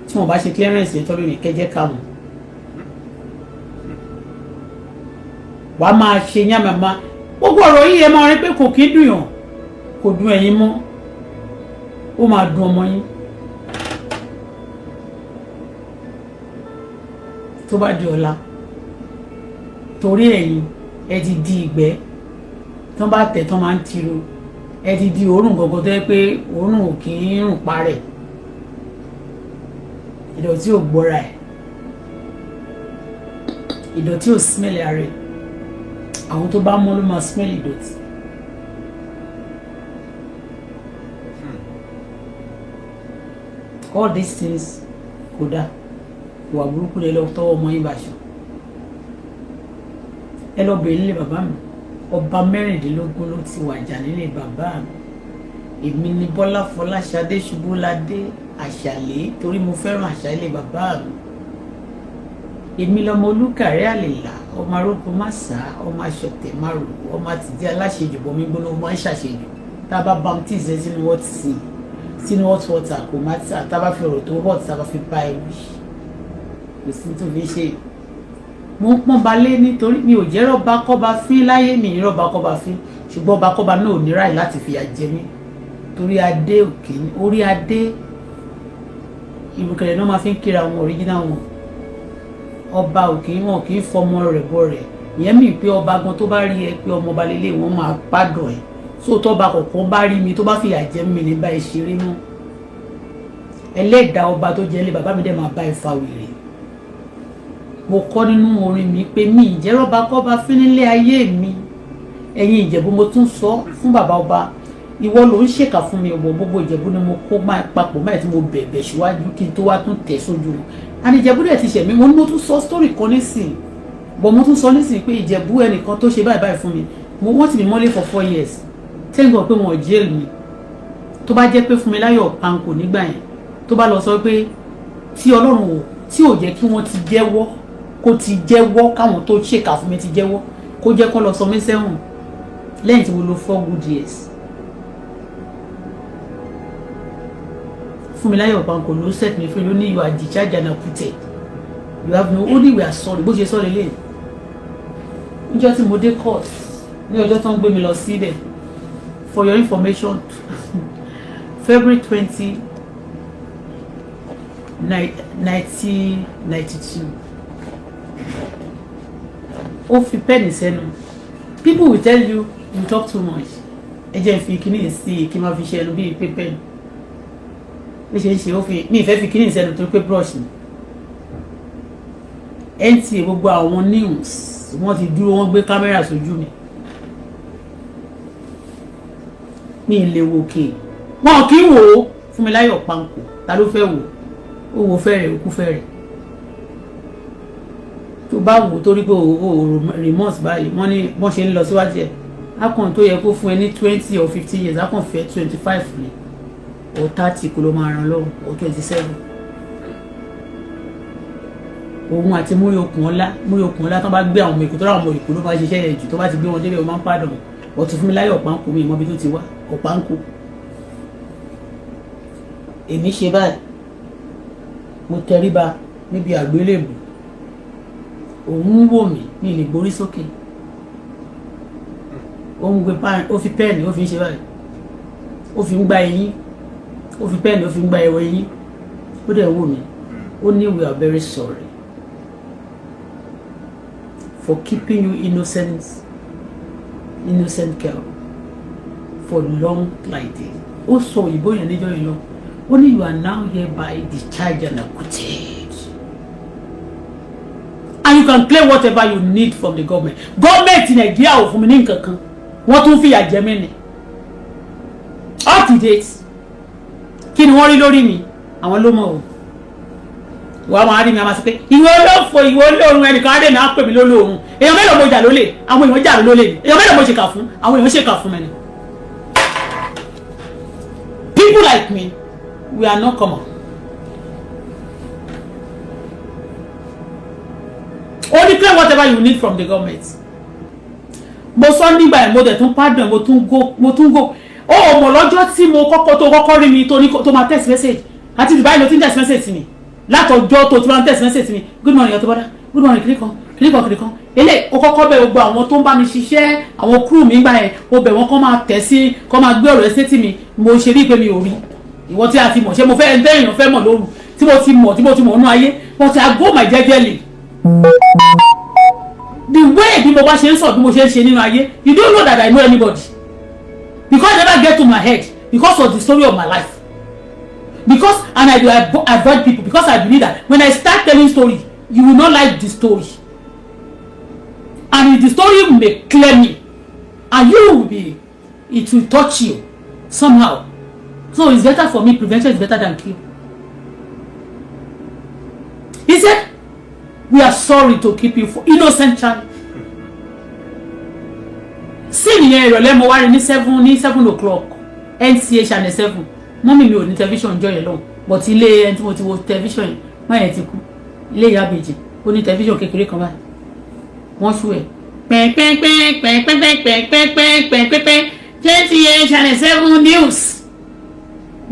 tí wọ́n bá ṣe clearance tán lónìí kẹ́jẹ́ ká mọ̀. Wàá máa ṣe yánmàmá gbogbo ọ̀rọ̀ yìí ẹ máa rí pé kò kí dùn yàn kò dùn ẹ̀yin mọ́ ó máa dùn ọmọ yín tó bá di ọ̀la torí ẹ̀yin ẹ ti di ìgbẹ́ tán bá tẹ̀ tán máa ń tiro ẹ ti di òórùn gọ̀gọ̀ tó yẹ pé òórùn ò kì í rùn parẹ̀ ìdọ̀tí ò gbọ́ra ẹ̀ ìdọ̀tí ò smell ara ẹ̀ àwọn tó bá mọ́ ló máa smell ìdọ̀tí. All these things kódà wà burúkú lẹ lọ tọwọ́ ọmọ yín bàṣọ ẹ lọ bèrè nílé bàbá mi ọba mẹ́rìndínlógún ló ti wàjà nílé bàbá mi èmi ni Bọ́lá Fọláṣadé Ṣubúládé Àṣàlẹ́ torí mo fẹ́ràn àṣà ilé bàbá mi èmi lọmọ olúkàrẹ́ àlèlà ọmọ aróko má sá ọmọ aṣọ̀tẹ̀ má rò ọmọ àtìdí aláṣejù bọmí gbóná ọmọ aṣàṣejù tá a bá baptize sínú wọ́n ti sìn sínú hot water kò má tà tá a bá fi ọ̀rọ̀ tó hot tá a bá fi bá ẹ wí kò sí tó fi ṣe mo ń pọ́n balẹ̀ nítorí mi ò jẹ́ rọ́bà kọ́ba fín láyé mi ní rọ́bà kọ́ba fín ṣùgbọ́n ọba kọ́ba náà ò ní ráì láti fìyà jẹ mí torí adé òkè orí adé ìrùkẹ̀rẹ̀ náà máa fi ń kíra wọn original wọn ọba òkè wọn kì í fọmọ rẹ̀ bọ rẹ̀ ìyẹn mi pé ọba gan tó bá rí ẹ pé ọmọ ọba lélẹ̀ wọn máa pàdọ̀ ẹ̀ sóòótọ́ ọba kọ̀ọ̀kan bá rí mi tó bá fìyà jẹ mí ní bá ẹ ṣeré mọ́ ẹlẹ́dàá ọba tó jẹ́ ilé bàbá mi dẹ̀ máa bá ẹ fa wèrè mo kọ́ nínú orin mi pé mi ìjẹ́rọ̀bá kọ́ba fín nílé ayé mi ẹ̀yin Ìjẹ̀bú mo tún sọ fún bàbá ọba ìwọ ló ń ṣèkà fún mi ọ̀bọ̀ gbogbo Ìjẹ̀bú ni mo kó papọ̀ máa tí mo bẹ̀bẹ̀ síwájú kí n tó wá tún tẹ̀ sójú wọn àní Ìjẹ̀bú dẹ̀ ti ṣẹ̀mí mo tún sọ story kan nísìn bọ̀ mo tún sọ nísìn pé Ìjẹ̀bú ẹnìkan tó ṣe báyìí báyìí fún mi wọ́n ti mi mọ́lé for 4 years thank God pé wọn ò jail mi tó bá jẹ́ pé fún mi láyọ̀ panko nígbà yẹn tó bá lọ sọ pé tí Ọlọ́run tí ò jẹ́ kí wọ́n ti jẹ́wọ́ kó ti jẹ́wọ́ káwọn tó ṣèkà fún mi ti jẹ́wọ́ kó jẹ́ kó lọ sọ mí sẹ́wọ̀n lẹ́yìn tí mo lò 4 good years. Fúnmiláyọ̀ Panko ló set me free ló ní you are discharged and acquitted you have no only we are sorry bó ṣe sọ lélẹ̀ níjọ́ tí mo dé court ní ọjọ́ tó ń gbé mi lọ síbẹ̀ for your information, February 20, 1992. Ó fi pen sẹ́nu. People will tell you talk too much. Ẹ jẹ́ fi kíní sí kí máa fi ṣe ẹnu bí paper. Bí ṣe ń ṣe ó fi mi ìfẹ́ fi kíní sẹ́nu torí pé brush ni. NTA gbogbo àwọn news wọ́n ti dúró wọ́n gbé kámẹ́rà sójú mi. Mi lè wò ké. Wọn kì í wò ó fún mi láyọ̀ panko. Ta ló fẹ́ wò? Ó wo fẹ́rẹ̀ ó kú fẹ́rẹ̀. Tó bá wò torí pé o remorse báyìí wọ́n ní wọ́n ṣe ń lọ síwájú ẹ̀. Akàn tó yẹ kó fún ẹ ní 20 or 15 years akàn fẹ́ 25 ni or 30 kó ló máa ràn lọ́wọ́ or 27. Òun àti múyokùn ọlá tó bá gbé àwọn ọmọ èkó tó ra ọmọ èkó ló bá ṣiṣẹ́ yẹn jù tó bá ti gbé wọn débẹ̀ ó máa ń pàdán ọtún fún mi láyọ̀ ọ̀pánkó mi ìmọ̀bí tó ti wá ọ̀pánkó. Èmi ṣe báyìí mo tẹríba níbi àgbélébù òun ń wò mí ní ilé gborí sókè òun gbé ó fi pẹ́ẹ̀nì ó fi ń ṣe báyìí ó fi ń gbá eyín ó fi pẹ́ẹ̀nì ó fi ń gbá ẹwọ eyín ó dẹ̀ wò mí ó ní we are very sorry for keeping you innocent girl for long like this. Ó sọ òyìnbó yẹn níjọ́ yẹn lọ ó ní you are now hereby discharged and acquitted and you can claim whatever you need from the government. Government in Nigeria ò fún mi ní nǹkan kan wọ́n tún fìyà jẹ mí ni up to date kí ni wọ́n rí lórí mi àwọn ló mọ̀ o wàá máa rí mi a máa sọ pé ìwọ olófò ìwọ olóorun ẹnìkan á dé mi á pè mí lólóorun èèyàn mélòó mo jà lólè àwọn èèyàn jà mí lólè ni èèyàn mélòó mo ṣèkà fún àwọn èèyàn ṣèkà fún mi ni. People like me we are not common. Only claim whatever you need from the government. Mo sọ nígbà yẹn mo dẹ̀ tún pardon mo tún go ó mọ̀ lọ́jọ́ tí mo kọ́kọ́ rí mi tó máa text message àti Dubai ló ti ń text message sí mi látọjọ́ tó ti máa text message sí mi good morning Auto Bola good morning kìnìkan ele ó kọ́kọ́ bẹ̀ gbogbo àwọn tó ń bá mi ṣiṣẹ́ àwọn crew mi gbà yẹn ó bẹ̀ wọ́n kọ́ máa tẹ̀ sí kọ́ máa gbé ọ̀rọ̀ ẹ̀ sétí mi mo ṣe rí pé mi ò rí ìwọ tí a ti mọ̀ ṣé mo fẹ́ ẹ̀ ń tẹ́yìn fẹ́ mọ̀ lóru tí mo ti mọ̀ nínú ayé but I go my jẹ́jẹ́lì. The way bí mo bá ṣe ń sọ bí mo ṣe ń ṣe nínú ayé you don't know that I know anybody because I never get to my head because of the story of my life because and I do avoid people because I believe that when I start telling story you will not like the story and if the story may clear me and you will be it will touch you somehow so it's better for me prevention is better than cure. He said we are sorry to keep you for innocent child. Sí nìyẹn ìrọ̀lẹ́ mo wá rí ní 7 o'clock NCA channel 7 mọ́mí mi ò ní tẹlifíṣàn jọ yẹn lọ́hùn but ilé ẹni tí mo ti wo tẹlifíṣàn yẹn máa yẹn ti kú ilé ìyá àbèjì ó ní tẹlifíṣàn kékeré kan báyìí wọ́n ṣú ẹ̀ pẹ́ẹ́pẹ́ẹ́pẹ́ẹ́pẹ́ẹ́pẹ́ẹ́pẹ́ẹ́pẹ́ẹ́pẹ́ẹ́pẹ́ NCA channel 7 news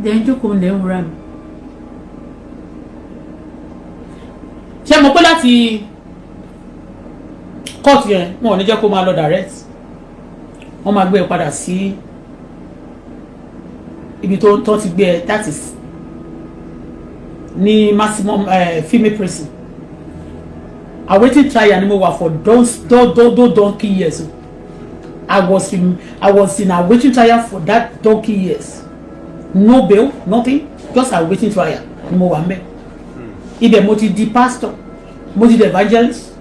dẹ̀ ń jókòó ń lẹ́ ń wúra mi. Ṣé mo pé láti court yẹn wọn ò ní jẹ́ kó máa lọ direct wọ́n máa gbé ẹ padà sí ibi tó ti gbé ẹ that is ní maximum female prison awaiting trial ni mo wà for those donkey years I was in awaiting trial for that donkey years no bail nothing just awaiting trial ni mo wà mẹ́ ibẹ̀ mo ti di pastor mo ti di evangelist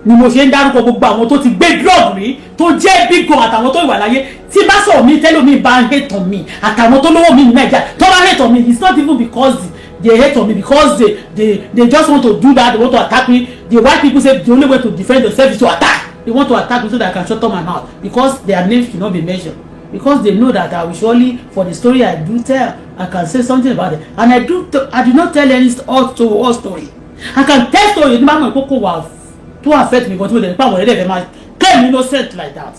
ni mo ṣe ń dárúkọ gbogbo àwọn tó ti gbé drug rí tó jẹ́ big gun àtàwọn tó ìwà láyé tí bá sọ̀rọ̀ mi tẹ́lẹ̀ mi bá ń hate on me àtàwọn tó lówó mi ní Nàìjíríà tó bá hate on me it's not even because they hate on me because they just want to do that they want to attack me the white people say the only way to defend yourself is to attack they want to attack me so that I can shut up my mouth because their names should not be mentioned because they know that I will surely for the story I do tell I can say something about it and I do not tell any all story I can tell story ní báwọn ìkókó wà to affect me because they pa àwọn ẹlẹ́fẹ̀ẹ́ máa claim innocent like that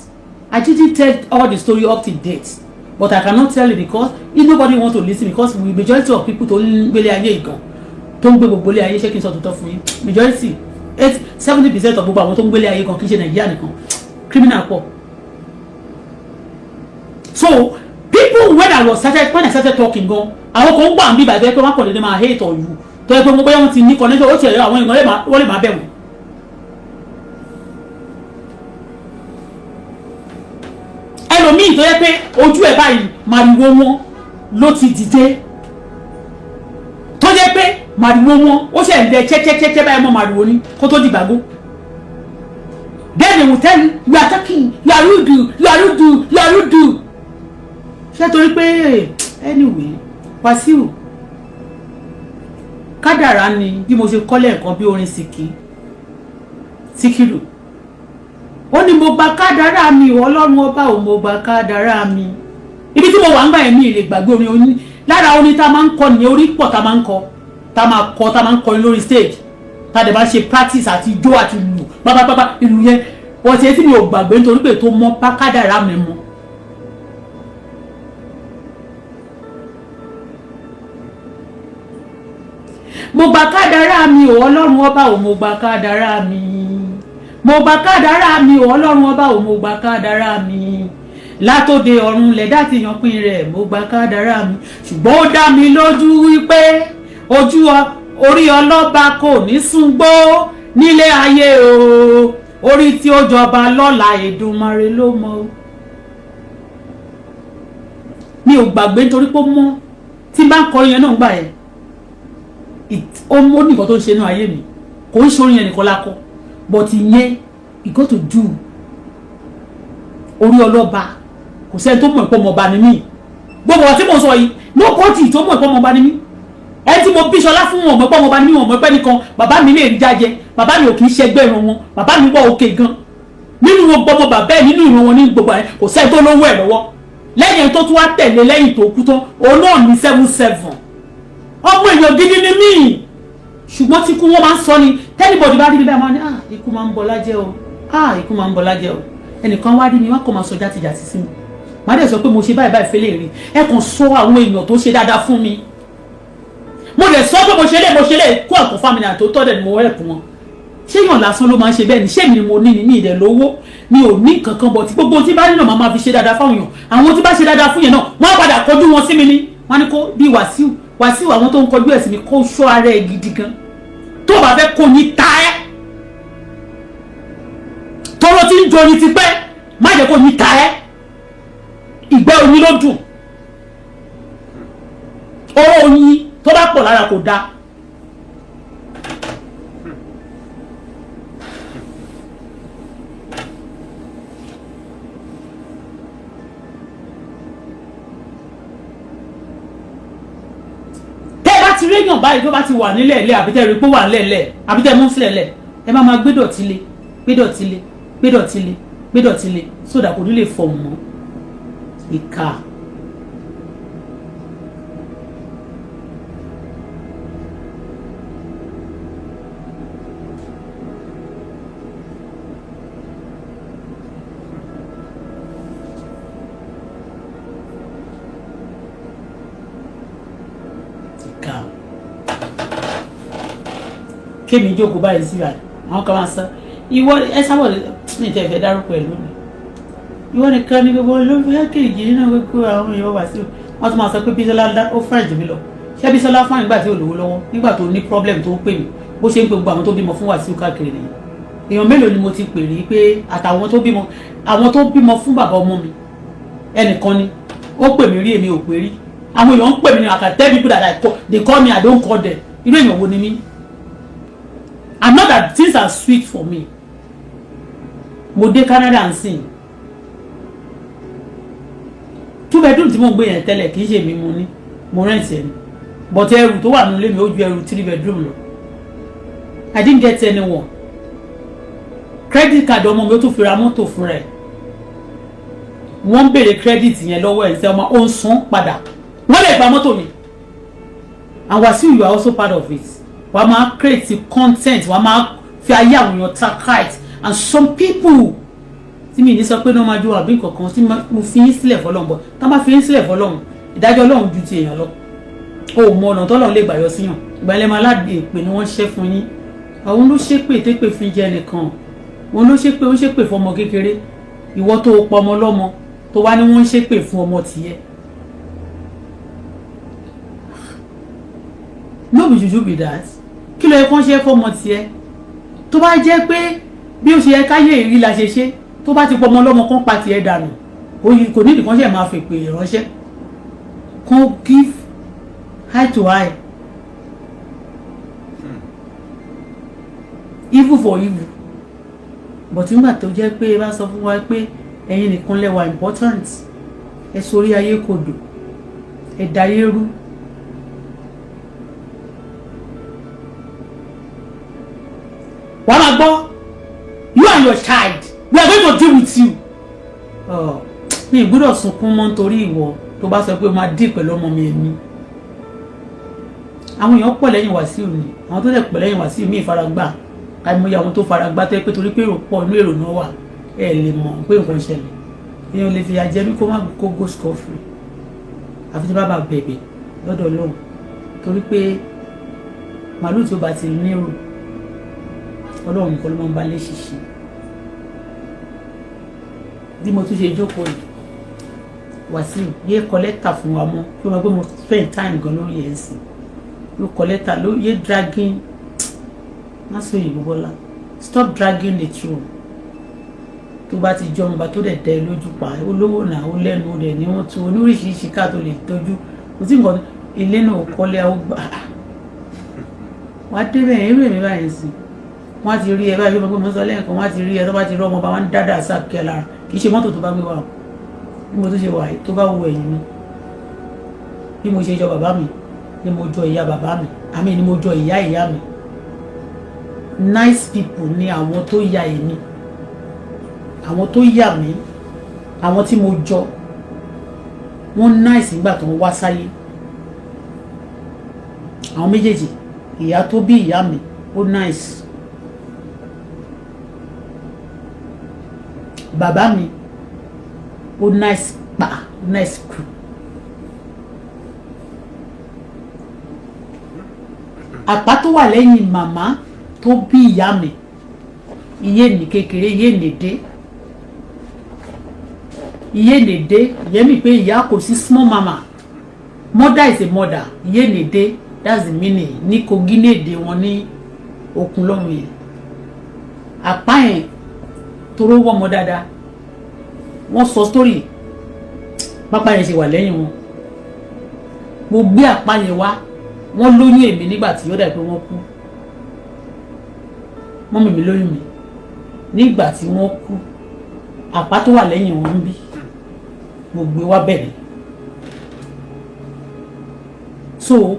I didn't tell all the story up to date but I cannot tell it because if nobody want to listen because the majority of people tó ń gbélé ayé ìgàn tó ń gbé gbogbo ilé ayé ṣé kí n sọ tòótọ́ fún yín majority 70% of gbogbo àwọn tó ń gbélé ayé gan kì í ṣe Nàìjíríà nìkan criminal pọ̀ So people when I started talking gan àwọn kan gbà ń bí ìbàdàn pé wọ́n kàn lè máa hate on you tó yẹ pé mo bóyá wọ́n ti ní connection ó ti ẹ̀rọ àwọn èèyàn wọ́n lè máa bẹ̀ wọ́n. ẹlòmíì tó yẹ pé ojú ẹ̀ báyìí màrìwò wọn ló ti dìde tó yẹ pé màrìwò wọn ó ṣe ń dẹ chẹ́chẹ́chẹ́ báyìí mọ́ màrìwò ní kó tó dìgbàgbó. Then they will tell you, you are talking, you are rude, you are rude, you are rude. Ṣé torí pé anyway, Wasiu, kádàrá ni bí mo ṣe kọ́lé nǹkan bí orin Síkírù. Ó ní mo gba kádàrá mi, Ọlọ́run ọba ò mo gba kádàrá mi. Ibi tí mo wà ń gbà yẹn mi lè gbàgbé orin oní. Lára orin tá máa ń kọ nìyẹn orí pọ̀ tá máa ń kọ. Tá máa ń kọ lórí stage. Tá dẹ̀ bá ṣe practice àti ijó àti ìlú. Bábábábá ìlú yẹn. Wọ́n ti tí mi ò gbàgbé nítorí pé tó mọ́ bá kádàrá mi mọ́. Mo gba kádàrá mi ò Ọlọ́run ọba ò mo gba kádàrá mi. Mo gba kádàrá mi ò Ọlọ́run ọba ò mo gba kádàrá mi. Látòde ọ̀run lẹ̀dá ti yan pín rẹ̀ mo gba kádàrá mi. Ṣùgbọ́n ó dá mi lójú wípé orí ọlọ́ba kò ní súngbó nílé ayé o. Orí tí ó jọba lọ́la Èdùmàrè ló mọ̀. Mi ò gbàgbé nítorí pé ó mọ́ tí bá ń kọrin yẹn náà gbà yẹn. Ó ní nǹkan tó ń ṣe inú ayé mi kò ń ṣorin yẹn nìkan lákọ but ìyẹn you got to do orí ọlọ́ba kò sẹ́ni tó mọ̀ ìpọ́ ọmọọba ni mí gbogbo ọtí mo sọ yìí nobody tó mọ̀ ìpọ́ ọmọọba ni mí ẹni tí mo bí ṣọlá fún wọn mọ̀ ìpọ́ ọmọọba ni mí wọn mọ̀ ìpẹ́ nìkan bàbá mi lè rí jájẹ bàbá mi ò kì í ṣẹgbẹ́ ìran wọn bàbá mi wọ òkè gan nínú wọn gbọmọ bàbá ẹ nínú ìran wọn ní gbogbo ẹ kò sẹ́ni tó lówó ẹ lọ́wọ́ lẹ́yìn tó tún wá tẹ̀lé lẹ́yìn tó kú tán òun náà ní 77 ọmọ èèyàn gidi ni mí ṣùgbọ́n tí kú wọ́n máa ń sọ ni tẹ́lifọ̀dì bá rí mi báyìí máa ní ikú máa ń bọ̀ lájẹ́ o ikú máa ń bọ̀ lájẹ́ o ẹnìkan wá rí mi wọ́n kàn máa sọ játijàti sí mi màá dẹ̀ sọ pé mo ṣe báyìí báyìí fẹ́lẹ́ rí ẹ kàn sọ àwọn èèyàn tó ṣe dáadáa fún mi mo dẹ̀ sọ pé mo ṣe lé kó àpò family àti tó tọ́ dẹ̀ ni mo help wọn ṣé èèyàn lásán ló máa ń ṣe bẹ́ẹ̀ ni ṣé mi ni mo ní ni mi ìdẹ̀ lówó mi ò ní kankan bọ̀ tí gbogbo tí bá nínú màá máa fi ṣe dáadáa fáwọn èèyàn àwọn tí bá ṣe dáadáa fún yẹn náà wọ́n á padà kọjú wọn sí mi ni wọ́n á ní kó bí Wasiu àwọn tó ń kọjú ẹ̀ sí mi kó ṣọ́ ara ẹ̀ gidi gan tó bá fẹ́ kó ní ta ẹ́ tọ́rọ tí ń jọyìn ti pẹ́ má jẹ́ kó ní ta ẹ́ ìgbẹ́ oyin ló dùn ọ̀rọ̀ oyin tó bá pọ̀ lára kò dáa. ti réyàn báyìí tó bá ti wà nílẹ̀ ilẹ̀ àbí tẹ́ rí pé wà nílẹ̀ àbí tẹ́ mú sílẹ̀ lẹ̀ ẹ máa gbé dọ̀tí lé sódà kò ní lè fọ̀ mọ́ ìka. Kémi jókòó báyìí sí ra àwọn kan máa sọ ìwọ ẹ sábọ̀ ní ìtẹ̀fẹ́ dárúkọ ẹ̀ lónìí ìwọ nìkan ní gbogbo olóògbé kéèjì nínú gbogbo àwọn èèyàn wà sí wọn tún máa sọ pé Bísọ́lá ó fẹ́ràn jù mí lọ ṣé Bísọ́lá fún àyìnbá tí ò lówó lọ́wọ́ nígbà tó ní problem tó ń pè mí bó ṣe ń pe gbogbo àwọn tó bímọ fún Wasiu káàkiri nìyẹn èèyàn mélòó ni mo ti pè rí pé àtàwọn tó bímọ fún bàbá ọmọ mi ẹnìkan ni ó pè mí rí èmi ò pè rí àwọn èèyàn ń pè mí ní àkàtẹ́ people that they call me I don't call them irú èèyàn wo ni mí. I'm not that things are sweet for me. Mo dé Canada and sing. 2 bedroom tí mo gbé yẹn tẹ́lẹ̀ kì í ṣe mi mo ní. Mo rent ẹ̀ ni. But ẹrù tó wà nílé mi ó ju ẹrù 3 bedroom lọ. I didn't get anyone. Credit card ọmọ mi ó tún fi ra mọ́tò fún rẹ̀. Wọ́n béèrè credit yẹn lọ́wọ́ ẹ̀ ṣe ọmọ ó ń san padà. Wọ́n lè gba mọ́tò mi. And Wasiu, you are also part of it. Wàá máa create content, wàá máa fi ayé àwọn èèyàn ta kite, and some people tí mi ní sọ pé náà máa jó àbí kankan tí mo fi yín sílẹ̀ fọlọ́run bọ̀ tá bá fi yín sílẹ̀ fọlọ́run ìdájọ́ Ọlọ́run ju ti èèyàn lọ o mọ ọ̀nà tọ́lọ́run lè gbà yọ síyàn ìgbàlẹ̀ máa láde èpè ni wọ́n ṣẹ́ fún yín àwọn ló ṣépè tépè fi jẹ nìkan òun ló ṣépè ó ṣépè fọmọ kékeré ìwọ tó pọ ọmọ lọ́mọ tó wá ní wọ́n ń ṣépè fún ọmọ tiẹ̀. No be juju be that. Kí ló yẹ kán ṣe fọmọ tiẹ̀? Tó bá jẹ́ pé bí ó ṣe yẹ káyé ìrí la ṣe ṣe, tó bá ti pọ ọmọ ọlọ́mọ kan pa tiẹ̀ dànù, kò ní ìdíkan ṣe máa fèpè ránṣẹ́. Kan give eye to eye. Evil for evil. But nígbà tó jẹ́ pé bá sọ fún wa pé ẹ̀yin nìkan lẹ wà important, ẹ sórí ayé kodò, ẹ dayé rú. Wàá máa gbọ́, you and your child, we are going to deal with you. Mi ì gbọ́dọ̀ sunkún mọ́ nítorí ìwọ tó bá sọ pé o máa dì pẹ̀lú ọmọ mi ẹ̀mí. Àwọn èèyàn pọ̀ lẹ́yìn Wasiu ni, àwọn tó dẹ̀ pọ̀ lẹ́yìn Wasiu mi ìfaragbá. Àìmọye àwọn tó faragbá tẹ́ pé torí pé èrò pọ̀ inú èrò náà wà, ẹ lè mọ̀ pé nǹkan ṣẹlẹ̀. Èèyàn lè fi ajẹ́ bí kó má kó go scot free. Àfi tí bá bá bẹ̀bẹ̀ lọ́dọ̀ Ọlọ́run torí pé màálù tí ó bá ti ní èrò Ọlọ́run nìkan ló máa ń bá lé ṣiṣẹ́. Bí mo tún ṣe jókòó yìí, Wasiu yé kọ lẹ́tà fún wa mọ́ kí wọ́n gbé mo spend time gan lórí ẹ̀ sí. Ló kọ lẹ́tà ló yé dragging. Má sọ yìí Bọ́lá, stop dragging the throne. Tó bá ti jọ ọmọ bá tó dẹ̀ dẹ́ lójú pa olówó náà ó lẹ́nu ó dẹ̀ ní wọ́n tún oníríṣiríṣi ká tó lè tọ́jú. Kò sí nǹkan ilé náà kọ́lé àwọn gbà. Wàá débẹ̀ irú èmi báyìí sí. Wọ́n ti rí ẹ báyìí bí mo sọ lẹ́ẹ̀kan, wọ́n ti rí ẹ tó bá ti rí ọmọ bá wọn dáadáa sáàkì ẹ lára. Kì í ṣe mọ́tò tó bá gbé wa o. Bí mo tó ṣe wà yìí tó bá wo ẹ̀yìn mi. Bí mo ṣe jọ bàbá mi ni mo jọ ìyá bàbá mi. Àmì ni mo jọ ìyá mi. Nice people ni àwọn tó ya èmi, àwọn tó yà mí, àwọn tí mo jọ wọ́n nice nígbà tó ń wá sáyé. Àwọn méjèèjì, ìyá tó bí ìyá mi ó nice, bàbá mi ó nice pa, nice kú. Àpá tó wà lẹ́yìn màmá tó bí ìyá mi, iye ní kékeré, iye nèdè, ìyẹn mi pé ìyá kò sí small mama, mother is a mother, iye nèdè, that's the meaning ní Kogi nèdè wọn ní okun lọ́run yẹn. Àpá yẹn toró wọ́n mọ́ dáadáa, wọ́n sọ story pápá yẹn ṣe wà lẹ́yìn wọn. Mo gbé àpá yẹn wá, wọ́n lóyún èmi nígbà tí ó dà pé wọ́n kú. Mọ́mì mi lóyún mi nígbà tí wọ́n kú. Àpá tó wà lẹ́yìn wọn ń bí, mo gbé wá bẹ̀rẹ̀. So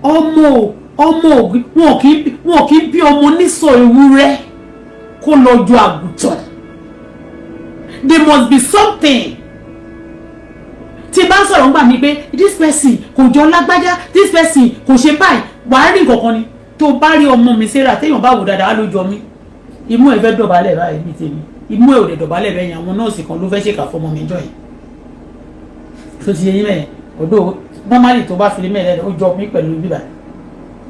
ọmọ wọn kì í bí ọmọ nísọ ewúrẹ́ kó lọ ju àgùntàn. There must be something. Tí bá sọ̀rọ̀ ń gbà mí pé this person kò jọ lágbájá, this person kò ṣe báyìí, wàá rí nǹkan kan ni. Tó bá rí ọmọ mi Sarah téèyàn bá wò dáadáa ló jọ mí. Imú ẹ̀ fẹ́ dọ̀bálẹ̀ báyìí bí tèmi. Imú ẹ̀ ò lè dọ̀bálẹ̀ bẹ́ẹ̀ yẹn, àwọn nọ́ọ̀sì kan ló fẹ́ ṣèkà fọmọ mi jọ yìí. So ti yẹ yín mẹ́ẹ̀ ọ̀dọ́ normally tó bá fi lé mẹ́ẹ̀lẹ́ ó jọ mí pẹ̀lú bíbá.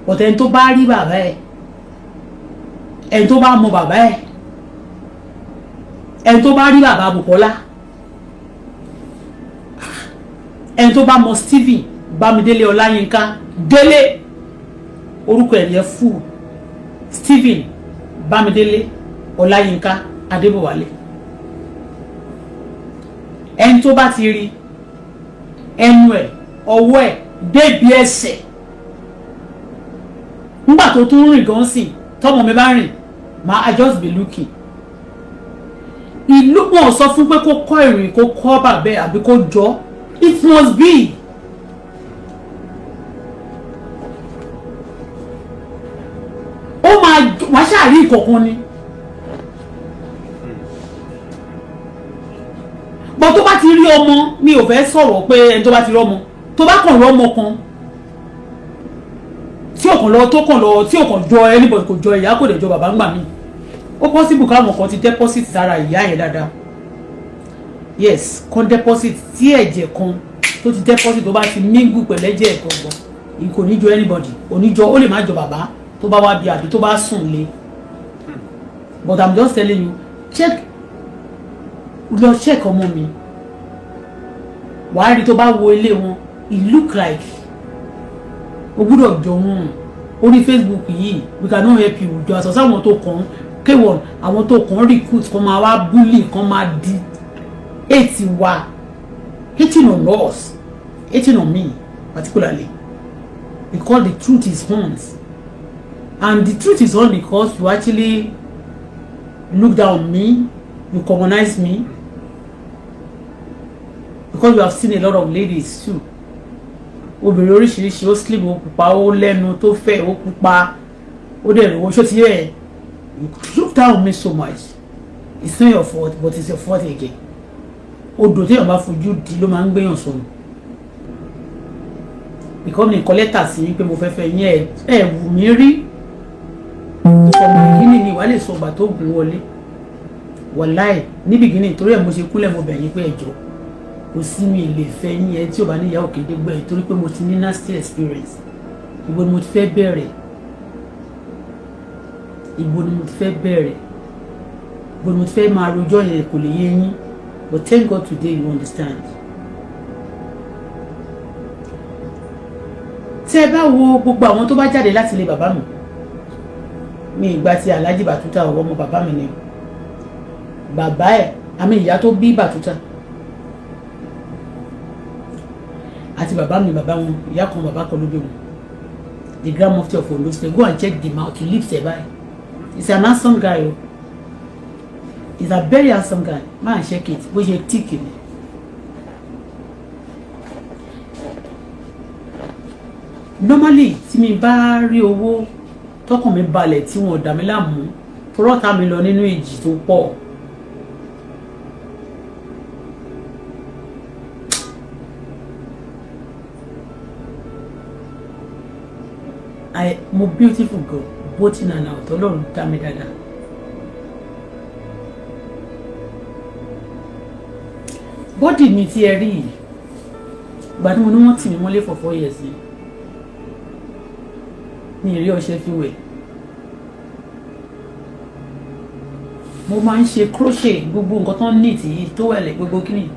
But ẹni tó bá rí bàbá ẹ̀, ẹni tó bá mọ bàbá ẹ̀, ẹni tó bá rí bàbá Bùkọ́lá, ẹni tó bá mọ Stephen Bámidélé Ọláyínká Délé, orúkọ ẹ̀ yẹ fún Stephen Bámidélé Ọláyínká Adébọ̀wálé. Ẹni tó bá ti rí ẹnu ẹ̀, ọwọ́ ẹ̀ débi ẹsẹ̀, nígbà tó tún rìn gan sí tọ́mọ mi bá rìn, I just be looking. Ìlú wọn sọ fún pé kó kọ́ ìrìn, kó kọ́ bàbẹ́ àbí kó jọ. It must be. Ó máa wá ṣàrí ìkọ̀kan ni. Bọ́ tó bá ti rí ọmọ, mi ò fẹ́ sọ̀rọ̀ pé ẹni tó bá ti rí ọmọ, tó bá kàn rí ọmọ kan tí ò kàn jọ anybody, kò jọ ìyá, kò dẹ̀ jọ bàbá ń gbà mí. Ó possible káwọn kan ti deposit sára ìyá yẹn dáadáa. Yes, kan deposit tí ẹ̀jẹ̀ kan tó ti deposit tó bá ti mingle pẹ̀lú ẹ̀jẹ̀ gangan, kò ní jọ anybody, oníjọ ó lè má jọ bàbá tó bá wá bí àbí tó bá sùn lé. But I'm just telling you, lọ check ọmọ mi. wàá rí tó bá wo ilé wọn it look like o gbúdọ̀ jọ wọn orí Facebook yìí we cannot help you jọ àṣọ sáwọn tó kàn kéwọ̀n àwọn tó kàn recruit kan máa wá bully kan máa di hate wa hating on us hating on me particularly because the truth is on and the truth is on because you actually look down on me you commonize me because you have seen a lot of ladies too obìnrin oríṣiríṣi ó slim ó pupa ó lẹ́nu tó fẹ̀ ó pupa ó dẹ̀ lówó ṣó ti yẹ you look down on me so much it's not your fault but it's your fault again odò téèyàn bá fojú di ló máa ń gbéyàn sọnù because mi kọ lẹ́tà sí pé mo fẹ́ fẹ́ yín ẹ̀ wù mí rí ìfọ̀mù ìkíní ni ìwà lè sọ ọgbà tó gùn wọlé wàláì níbi ìkíní torí ẹ̀ mo ṣe kúnlẹ̀ mo bẹ̀ yín pé ẹ̀jọ̀ kò sí mi lè fẹ́ yín ẹ tí ò bá níyàwó kéde gbọ́ ẹ̀ torí pé mo ti ní nasty experience ìbò ni mo ti fẹ́ bẹ̀rẹ̀ ìbò ni mo ti fẹ́ bẹ̀rẹ̀ ìbò ni mo ti fẹ́ máa rojọ́ yẹn kò lè yé yín but thank God today you understand. tẹ́ ẹ bá wo gbogbo àwọn tó bá jáde láti ilé bàbá mi ìgbà tí Alhaji Batuta ọmọ bàbá mi ni bàbá ẹ̀ àmì ìyá tó bí Batuta àti bàbá mi bàbá wọn ìyá kan bàbá kan ló bí wọn the Grand Mufti of Ondo State go and check the mouth to live sẹ́bà he's an handsome guy o he's a very handsome guy máa check it bó ṣe tíìkì ni. Normally tí mi bá rí owó tọkàn mi balẹ̀ tí wọn ò dà mí láàmú tọrọta mi lọ nínú ìjì tó pọ̀ mo beautiful girl both in and out Ọlọ́run dá mi dáadáa bọ́dì mi tí ẹ rí yìí ìgbà tí mo ní wọ́n tì mí mọ́lé for 4 years yìí ní ìrí ọṣẹ fi wẹ̀ mo máa ń ṣe crochet gbogbo nǹkan tó ń neat yìí tó wẹ̀lẹ̀ gbogbo kíni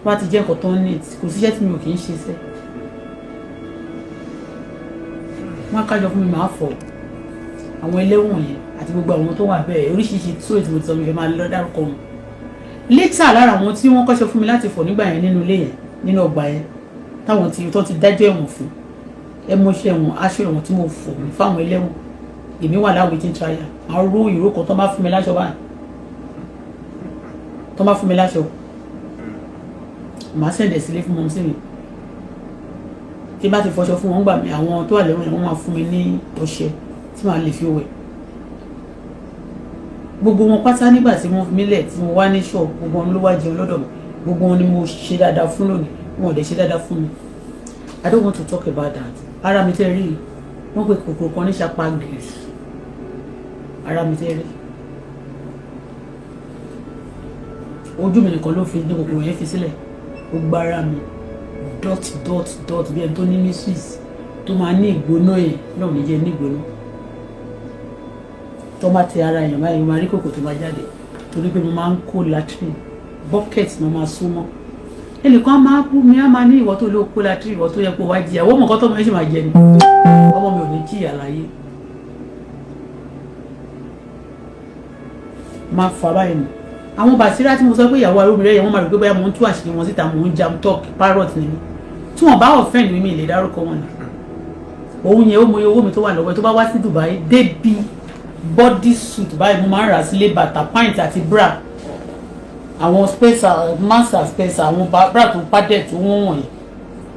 wá ti jẹ́ nǹkan tó ń neat kò síṣẹ́ tí mi ò kì í ṣe sẹ́ wọ́n á kájọ fún mi máa fọ̀ àwọn ẹlẹ́wọ̀n yẹn àti gbogbo àwọn tó wà bẹ́ẹ̀ oríṣiríṣi tó ètò ìtọ́ mi fẹ́ máa lọ dárúkọ wọn létà lára àwọn tí wọ́n kọ́ṣẹ́ fún mi láti fọ̀ nígbà yẹn nínú ilé yẹn nínú ọgbà yẹn táwọn tó ti dájọ́ ẹ̀wọ̀n fún ẹmọṣẹ wọn aṣọ ẹ̀wọ̀n tí mo fọ̀ mí fáwọn ẹlẹ́wọ̀n èmi wà láwọn waiting trial àwọn ro ìró kan tó bá fún mi láṣọ báyìí tó bá fún mi láṣọ màá sẹ̀dẹ̀ sílé fún mọ́ sí mi tí bá ti fọṣọ fún wọn gbà mí àwọn tó wà lẹ́wọ̀n yẹn wọ́n máa fún mi ní ọṣẹ tí màá lè fi wẹ̀ gbogbo wọn pátá nígbà tí wọ́n fi mí lẹ̀ tí mo wá ní ṣọ́ọ̀ gbogbo wọn ló wá jẹun lọ́dọ̀ mi gbogbo wọn ni mo ṣe dáadáa fún lónìí wọn ò dẹ̀ ṣe dáadáa fún mi I don't want to talk about that ara mi tẹ́ rí wọ́n pe kòkòrò kan ní sapa grease ara mi tẹ́ rí ojú mi nìkan ló fi ní kòkòrò yẹn fi sílẹ̀ gbogbo ara mi dot bí ẹni tó ní ní Swiss tó máa ní ìgbóná yẹn náà ní jẹ́ ní ìgbóná tó máa tẹ ara yẹn báyìí máa rí kòkòrò tó máa jáde torí pé mo máa ń kó latrine bucket ni mo máa sún mọ́ ẹnìkan máa bú mi á máa ní ìwọ tó ló kó latrine ìwọ tó yẹ kó wá jìyà wọ́n mọ̀ kọ́ tó mọ̀ ẹ́ sì máa jẹ ni ọmọ mi ò ní jìyà láyé máa fà báyìí nù àwọn bàṣírà tí mo sọ pé ìyàwó arúgbìnrin yẹn wọ́n máa rò pé bóyá mò ń tú àṣírí wọn síta mò ń jam talk parrot ni mi tí wọ́n bá offend mi lè dárúkọ wọn ni òun yẹn ó mọ owó mi tó wà lọ́wọ́ tó bá wá sí Dubai débi body suit báyìí mo máa ń rà sílé bàtà pint àti bra àwọn spacer master spacer àwọn bra tó padded tó wọ́n wọ̀nyí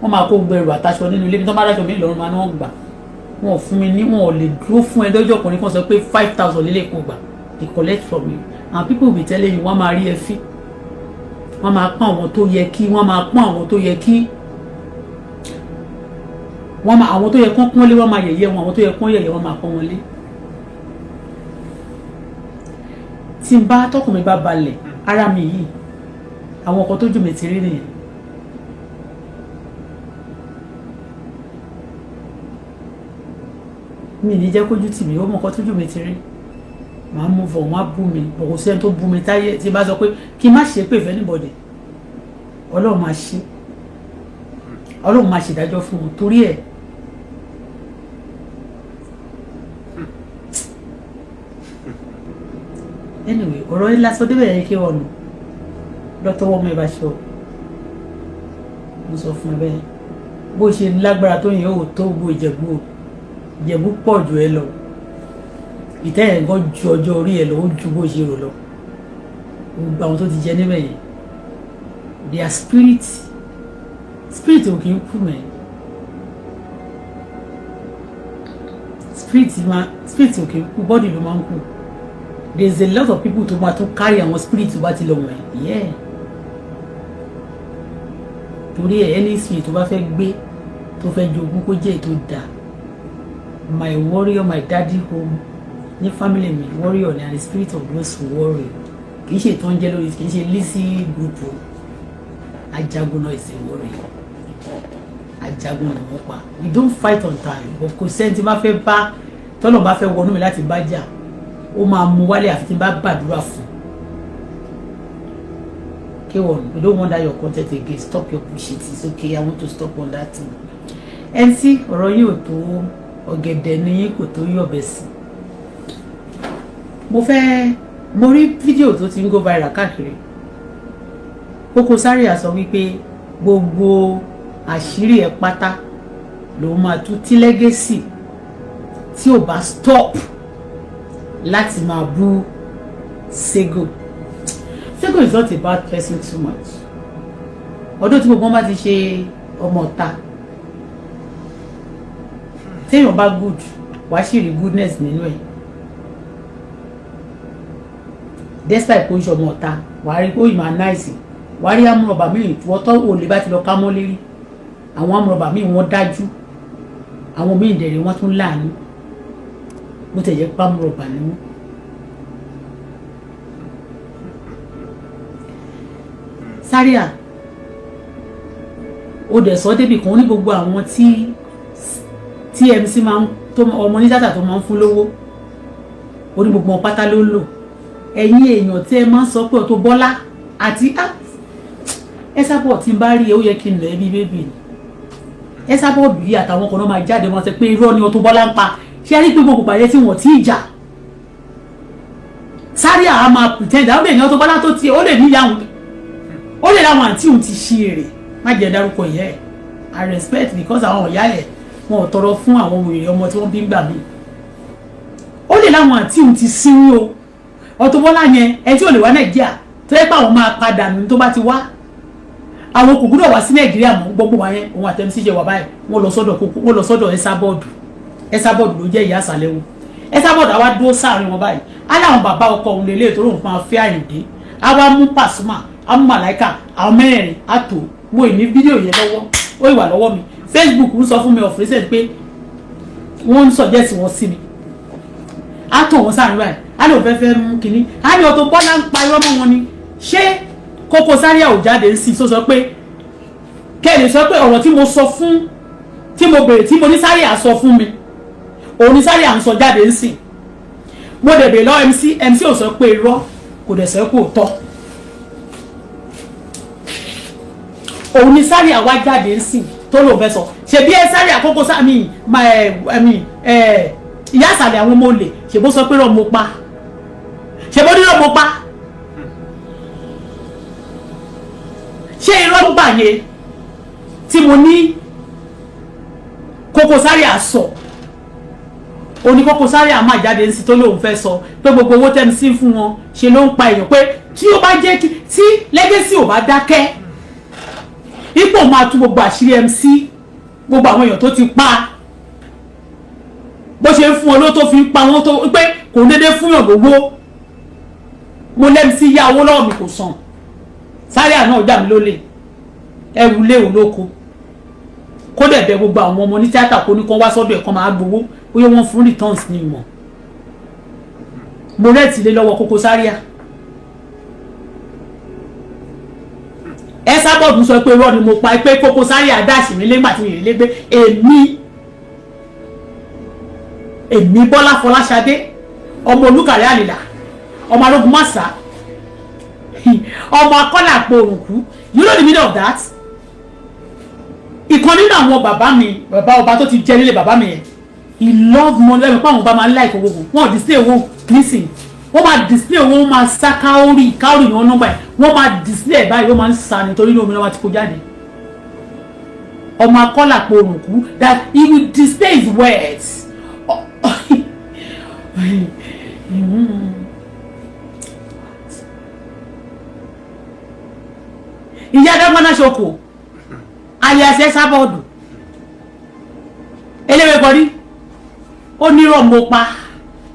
wọ́n máa kó gbẹrù àtàṣọ nínú ilé bí wọ́n bá dáṣọ mi lọ́rùn máa ní wọ́n gbà wọn ò fún mi ní wọn ò lè dúró fún ẹ lọ́jọ́ ọkùnrin kan sọ pé 5,000 lélẹ̀ kó gbà they collect from you and people will be telling you wọ́n máa rí ẹ fí wọ́n máa pọ́n àwọn tó yẹ kí wọ́n máa pọ́n àwọn tó yẹ kí wọ́n máa àwọn tó yẹ kán pọ́nlé wọ́n máa yẹ̀yẹ́ wọn àwọn tó yẹ kán yẹ̀yẹ́ wọ́n máa pọ́n wọn lé tí n bá tọkùn mi bá balẹ̀ ara mi yìí àwọn ọkọ tó jù mí ti rí nìyẹn mi ní jẹ́ kójú tì mí ó mọ̀ ọkọ tó jù mí ti rí màá mú fọ̀ wọ́n á bú mi bọ̀kọ̀ sẹ́ni tó bú mi táyé tí bá sọ pé kí n má ṣe pé ìfẹ́ anybody Ọlọ́run máa ṣe Ọlọ́run máa ṣèdájọ́ fún wọn torí ẹ̀. Anyway, ọ̀rọ̀ yìí lásán débẹ̀ yẹn kí wọ́n lọ tọwọ́ mọ́ ẹ bá ṣọ. Mo sọ fún ẹ bẹ́ẹ̀ bó ṣe lágbára tó yẹn ò tó gbogbo Ìjẹ̀bú pọ̀ jù ẹ lọ. Ìtẹ́yẹ̀ gan ju ọjọ́ orí ẹ lọ ó ju bó ṣe rò lọ. Gbogbo àwọn tó ti jẹ níbẹ̀ yẹn their spirit ò kì í kú mẹ́. Spirit ò kì í kú, body ló máa ń kú. There's a lot of people tó máa tún carry àwọn spirit tó bá ti lọ wọ̀nyí. Yeah. Torí ẹ̀ any spirit tó bá fẹ́ gbé tó fẹ́ jogún kó jẹ́ ètò dà. My warrior, my daddy home ní family mi warrior ni and the spirit of those who warrior. Kì í ṣe ìtàn jẹ́ lórí, kì í ṣe lisi group o. Ajagun náà is a warrior. Ajagun ni wọ́n pa. We don't fight on time but kò sẹ́ni tí máa fẹ́ bá tọ́lọ̀ bá fẹ́ wọnú mi láti bá jà ó máa mú wálé àfi tí n bá gbàdúrà fún. K1, we don't want that your content again. Stop your bullshit. It's okay. I want to stop on that thing. MC ọ̀rọ̀ yìí ò tó ọ̀gẹ̀dẹ̀ ní kò tó yọ̀bẹ̀ sí. Mo rí fídíò tó ti ń go viral káàkiri. Koko Zaria sọ wípé gbogbo àṣírí ẹ̀ pátá ló máa tú tí legacy tí ò bá stop láti máa bú Sego. Sego is not a bad person too much. Ọdún tí gbogbo wọn bá ti ṣe ọmọ ọ̀ta téèyàn bá good wàá sì rí goodness nínú ẹ̀. Despite kó ń ṣe ọmọ ọ̀ta wàá rí kó ìmọ̀ nice wàá rí amúrọ̀bà míì wọ́n tọ́ òòlè bá ti lọ ká mọ́ lérí. Àwọn amúrọ̀bà míì wọ́n dájú àwọn míì dẹ̀rẹ̀ wọ́n tún láàánú bó tẹ̀ jẹ́ pàmùrọ̀bà ni wọ́n. Zaria ó dẹ̀ sọ débi kan ní gbogbo àwọn tí MC máa ń tó ọmọ ní dátà tó máa ń fún lówó ó ní gbogbo wọn pátá ló ń lò. Ẹ̀yin èèyàn tí ẹ máa ń sọ pé Auto Bola àti Esabod tí ń bá rí ẹ ó yẹ kí n lọ ẹbí bébì ni. Esabod yìí àtàwọn kan náà máa jáde wọn sọ pé irọ́ ni Auto Bola ń pa ṣé ẹ rí pé gbogbo pàdé tí wọ́n ti jà. Zaria á máa pretend àwọn èèyàn Auto Bola tó ti ó lè níyàwó ó lè láwọn àǹtí òun ti ṣí èrè má jẹ́ dárúkọ ìyá ẹ̀ I respect because àwọn ìyá ẹ̀ wọn ò tọrọ fún àwọn òwèrè ọmọ tí wọ́n bí ń gbà mí. Ó lè láwọn àǹtí òun ti sínú o Auto Bola yẹn ẹ tí ò lè wá Nàìjíríà tó yẹ pé àwọn máa padà nù tó bá ti wá àwọn kò gbúdọ̀ wá sí Nàìjíríà mọ́ gbogbo wa yẹn òun àtẹ̀mísí ṣe wà báyìí wọ́n lọ sọ́dọ̀ Esabod ló jẹ́ ìyá àsàlẹ̀ wọn. Esabod àwa dúró sáàrin wọn báyìí aláwọn bàbá ọkọ òun lélẹ̀ tó lóun fún wa fẹ́ Àyìndé àwa mú Pasuma àwọn màláìka àwọn mẹ́rin àtò wo ìní fídíò yẹn lọ́wọ́ ó ìwà lọ́wọ́ mi Facebook ń sọ fún mi of recent pé wọ́n ń suggest wọn sí mi àtò wọn sáàrin báyìí á lè fẹ́ mú kínní á ní Auto Bola ń pa irọ́ mọ́ wọn ni ṣé Koko Zaria ò jáde ń sì sọ pé kẹ́lẹ̀ sọ pé ọ̀rọ̀ tí mo sọ fún tí mo bèrè tí mo ní Zaria sọ fún mi òun ní Zaria ń sọ jáde ń sìn mo dẹ̀ bèrè lọ́wọ́ MC ò sọ pé irọ́ kò dẹ̀ sọ pé òótọ́ òun ní Zaria wá jáde ń sìn tó lò fẹ́ sọ ṣebí Zaria Koko Zaria ìyá àsàlẹ̀ àwọn ọmọ olè ṣèbó sọ pé irọ́ mo pa ṣèbó ní irọ́ mo pa ṣé irọ́ gbà yẹn tí mo ní Koko Zaria sọ òní Koko Zaria máa jáde sí tó lóun fẹ́ sọ pé gbogbo owó tẹ́mi sí fún wọn ṣe ló ń pa èèyàn pé tí ó bá jẹ́ tí legacy ò bá dákẹ́ ipò máa tú gbogbo àṣírí MC gbogbo àwọn èèyàn tó ti pa bó ṣe ń fún wọn ló tó fi ń pa wọn tó pé kò dédé fún yàn lówó mo lẹ́mi sí yá owó lọ́wọ́ mi kò san Zaria náà jà mí lólè ẹrù léwu lóko kó dẹ̀ bẹ gbogbo àwọn ọmọ ní tíátà kó ní kán wá sọ́dọ̀ ẹ̀ kán máa gbowó bóyá wọ́n fún returns ní ìmọ̀ mo rẹ́ẹ̀tì lé lọ́wọ́ Koko Zaria Esabod sọ pé irọ́ ni mo pa pé Koko Zaria dáàsì mi lẹ́gbà tí mi lè gbé èmi Bọ́lá Fọláṣadé ọmọ Olúkàrẹ́ Àlìlà ọmọ Arógun Màsà ọmọ Akọ́là àpò òrùnkú you know the meaning of that ìkan nínú àwọn bàbá ọba tó ti jẹ nílé bàbá mi yẹn he love money lẹ́nu pé àwọn ọba máa ń like owó wọn display owó nísìnyí wọ́n máa display owó wọ́n máa sá káórì ni wọ́n nọ́mbà yẹn wọ́n máa display báyìí wọ́n máa ń sa nítorí ní omi náà wá ti kó jáde ọmọ akọ́là pé òrùn kú that he will display his words ìyá dágbọ́nà ṣoko alias sábọ́ọ̀dù eléwé kọrí ó nírọ̀ mo pa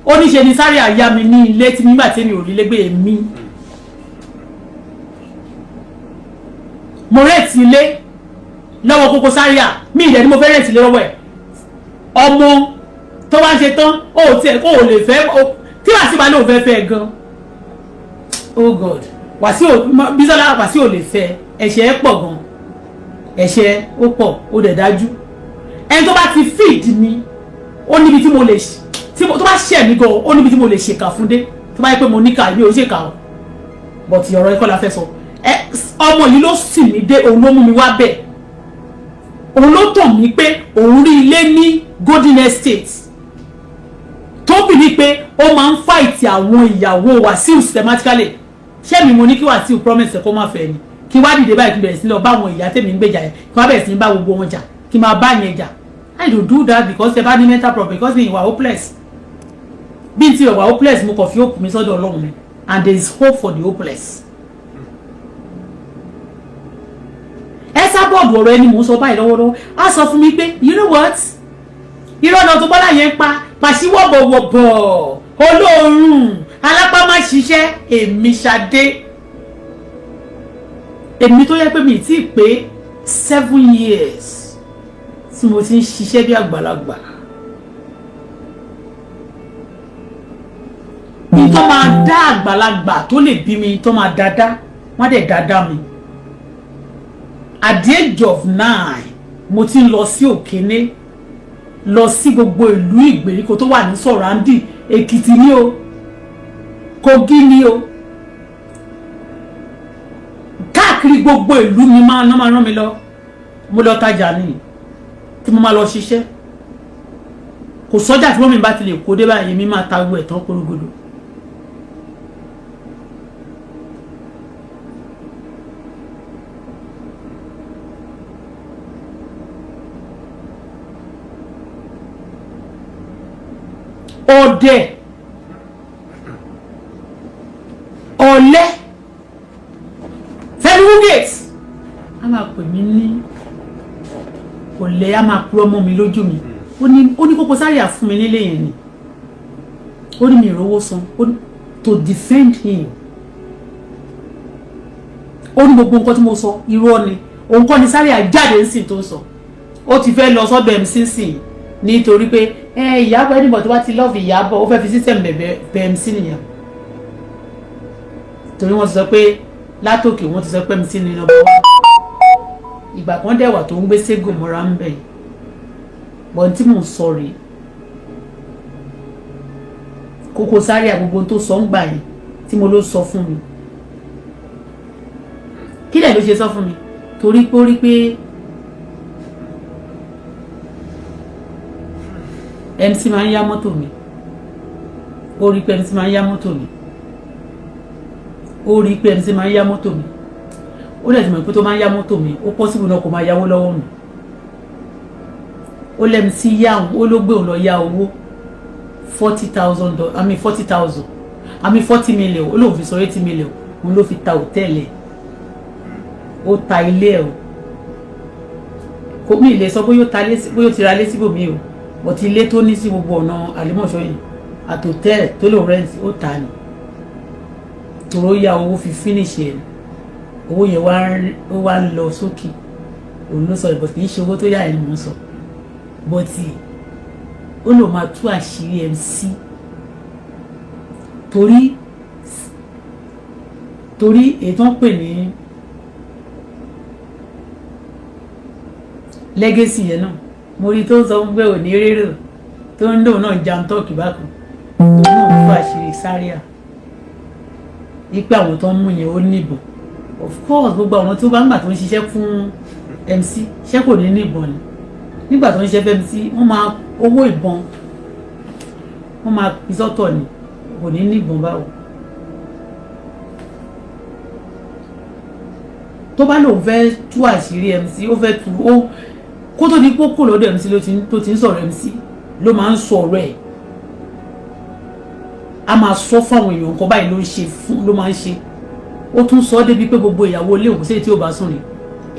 ó ní ṣe ni sáré àyà mi ní ilé tí nígbà tí mi ò rí lẹ́gbẹ̀ẹ́ mi mo rẹ̀tì ilé lọ́wọ́ Koko Zaria mi ìdẹ̀ ni mo fẹ́ rẹ̀tì ilé lọ́wọ́ ẹ̀ ọmọ tó bá ń ṣe tán ó tiẹ̀ kó o lè fẹ́ tí Wasiu bá lóun fẹ́ fẹ́ gan oh God Wasiu Bisola Wasiu ò lè fẹ́ ẹ̀ṣẹ̀ ẹ̀ pọ̀ gan ẹ̀ṣẹ̀ ó pọ̀ ó dẹ̀ dájú ẹni tó bá ti feed mi ó níbi tí mo lè tó bá ṣẹ̀ mí gan ó níbi tí mo lè ṣèkà fún dé tó bá yẹ pé mo níkà mi ò ṣèkà o but ọ̀rọ̀ ẹ̀kọ́ la fẹ́ sọ ọmọ yìí ló sì mí dé òun ló mú mi wá bẹ̀ òun ló tàn mí pé òun rí ilé ní Golden Estate tó bì ní pé ó máa ń fight àwọn ìyàwó Wasiu systematically ṣé mi mo ní kí Wasiu promise kó má fẹ́ ni kí wá dìde báyìí kí bẹ̀rẹ̀ sí lọ bá àwọn ìyá tèmi ń gbèjà yẹn kí wá bẹ̀rẹ̀ sí bá gbogbo wọn jà kí máa bá yẹn jà I don't do that because ẹ bá ní mental problem because mi ìwà hopeless bí n ti ìwà hopeless mo kàn fi hope mi sọ́dọ̀ Ọlọ́run mi and there is hope for the hopeless. ẹ sábọ̀dù ọ̀rọ̀ ẹni mò ń sọ báyìí lọ́wọ́lọ́wọ́ á sọ fún mi pé you know what ìrọ̀nà tó bọ́lá yẹn pa pàṣíwọ̀bọ̀wọ̀bọ̀ olóòórùn alápá má ṣiṣẹ́ èmi Ṣadé èmi tó yẹ pé mi ti pé 7 years tí mo ti ń ṣiṣẹ́ bí àgbàlagbà mi tó máa dá àgbàlagbà tó lè bí mi tó máa dáadáa wọ́n dẹ̀ dáadáa mi at the age of 9 mo ti ń lọ sí Òkéné lọ sí gbogbo ìlú ìgbèríko tó wà ní sọ̀rándì Èkìtì ní o Kogi ní o káàkiri gbogbo ìlú mi máa rán mi lọ mo lọ tajà ní tí mo máa lọ ṣiṣẹ́ kò sọ́jà tí wọ́n mi bá ti lè kó dé báyìí mi máa ta gbogbo ẹ̀tàn korogodo ọdẹ ọ̀lẹ fẹlúgẹt a máa pè mí ní ọ̀lẹ a máa purọ́ mọ́ mi lójú mi ó ní Koko Zaria fún mi nílé yẹn ni ó ní mi ìrówó san to defend him ó ní gbogbo nǹkan tí mo sọ irọ́ ni òun kọ́ ni Zaria jáde ń sìn tó ń sọ ó ti fẹ́ lọ sọ́dọ̀ MC sìn nítorí pé Ìyábọ̀ ẹnìbọ̀ tó bá ti lọ́ọ̀fù Ìyábọ̀ ó fẹ́ fi system bẹ̀ MC nìyẹn torí wọ́n ti sọ pé látòkè wọ́n ti sọ pé MC ní nọ́mbà 1 ìgbà kan dẹ̀wà tó ń gbé ségò mọ́ra ń bẹ̀ bọ́n tí mò ń sọ rèé Koko Zaria gbogbo tó sọ ń gbà yẹn tí mo ló sọ fún mi kí lẹ̀ ló ṣe sọ fún mi torí pé ó rí pé MC máa ń yá mọ́tò mi ó rí pé MC máa ń yá mọ́tò mi ó rí pé MC máa ń yá mọ́tò mi ó lè ti mọ̀ pé tó máa ń yá mọ́tò mi ó possible náà kó máa yáwó lọ́wọ́ mi ó lẹ́mi sí yá òun ó ló gbé òun lọ yá owó $40 million ó lóun fi sọ 80 million òun ló fi ta hòtẹ́ẹ̀lì ó ta ilé ẹ̀ o kò mí ilé sọ bóyá ó ti ra lé síbòmí o but ilé tó ní sí gbogbo ọ̀nà àlímọ̀ṣọ́ yìí àtòtẹ́ẹ̀ tó lò rẹ́ǹtì ó tà ní tòró yá owó fi finish ẹ̀ owó yẹn wá ń lọ sókè òun ló sọ ìbọ̀ kì í ṣe owó tó yá ẹ̀ ni mò ń sọ but ó lò máa tú àṣírí MC torí ètò ń pè ní legacy yẹn náà mo rí tó ń sọ pé òní rírò tó ń lò náà jam tọ́ọ̀kì bákan òun náà fún àṣírí Zaria wípé àwọn tó ń mú yẹn ó níbọn of course gbogbo àwọn tó bá ń gbà tó ń ṣiṣẹ́ fún MC ṣé kò ní ìbọn ni nígbà tó ń ṣe MC wọ́n máa owó ìbọn wọ́n máa fi sọ́tọ̀ ni kò ní ìbọn báwo. tó bá lòun fẹ́ tú àṣírí MC ó fẹ́ tú ó kó tó di pókó lọ́dọ̀ MC tó ti ń sọ̀rọ̀ MC ló máa ń sọ ọ̀rọ̀ ẹ̀ a máa sọ fáwọn èèyàn nǹkan báyìí ló ń ṣe fún ló máa ń ṣe ó tún sọ débi pé gbogbo ìyàwó ilé òkú sí tí ó bá sùn rè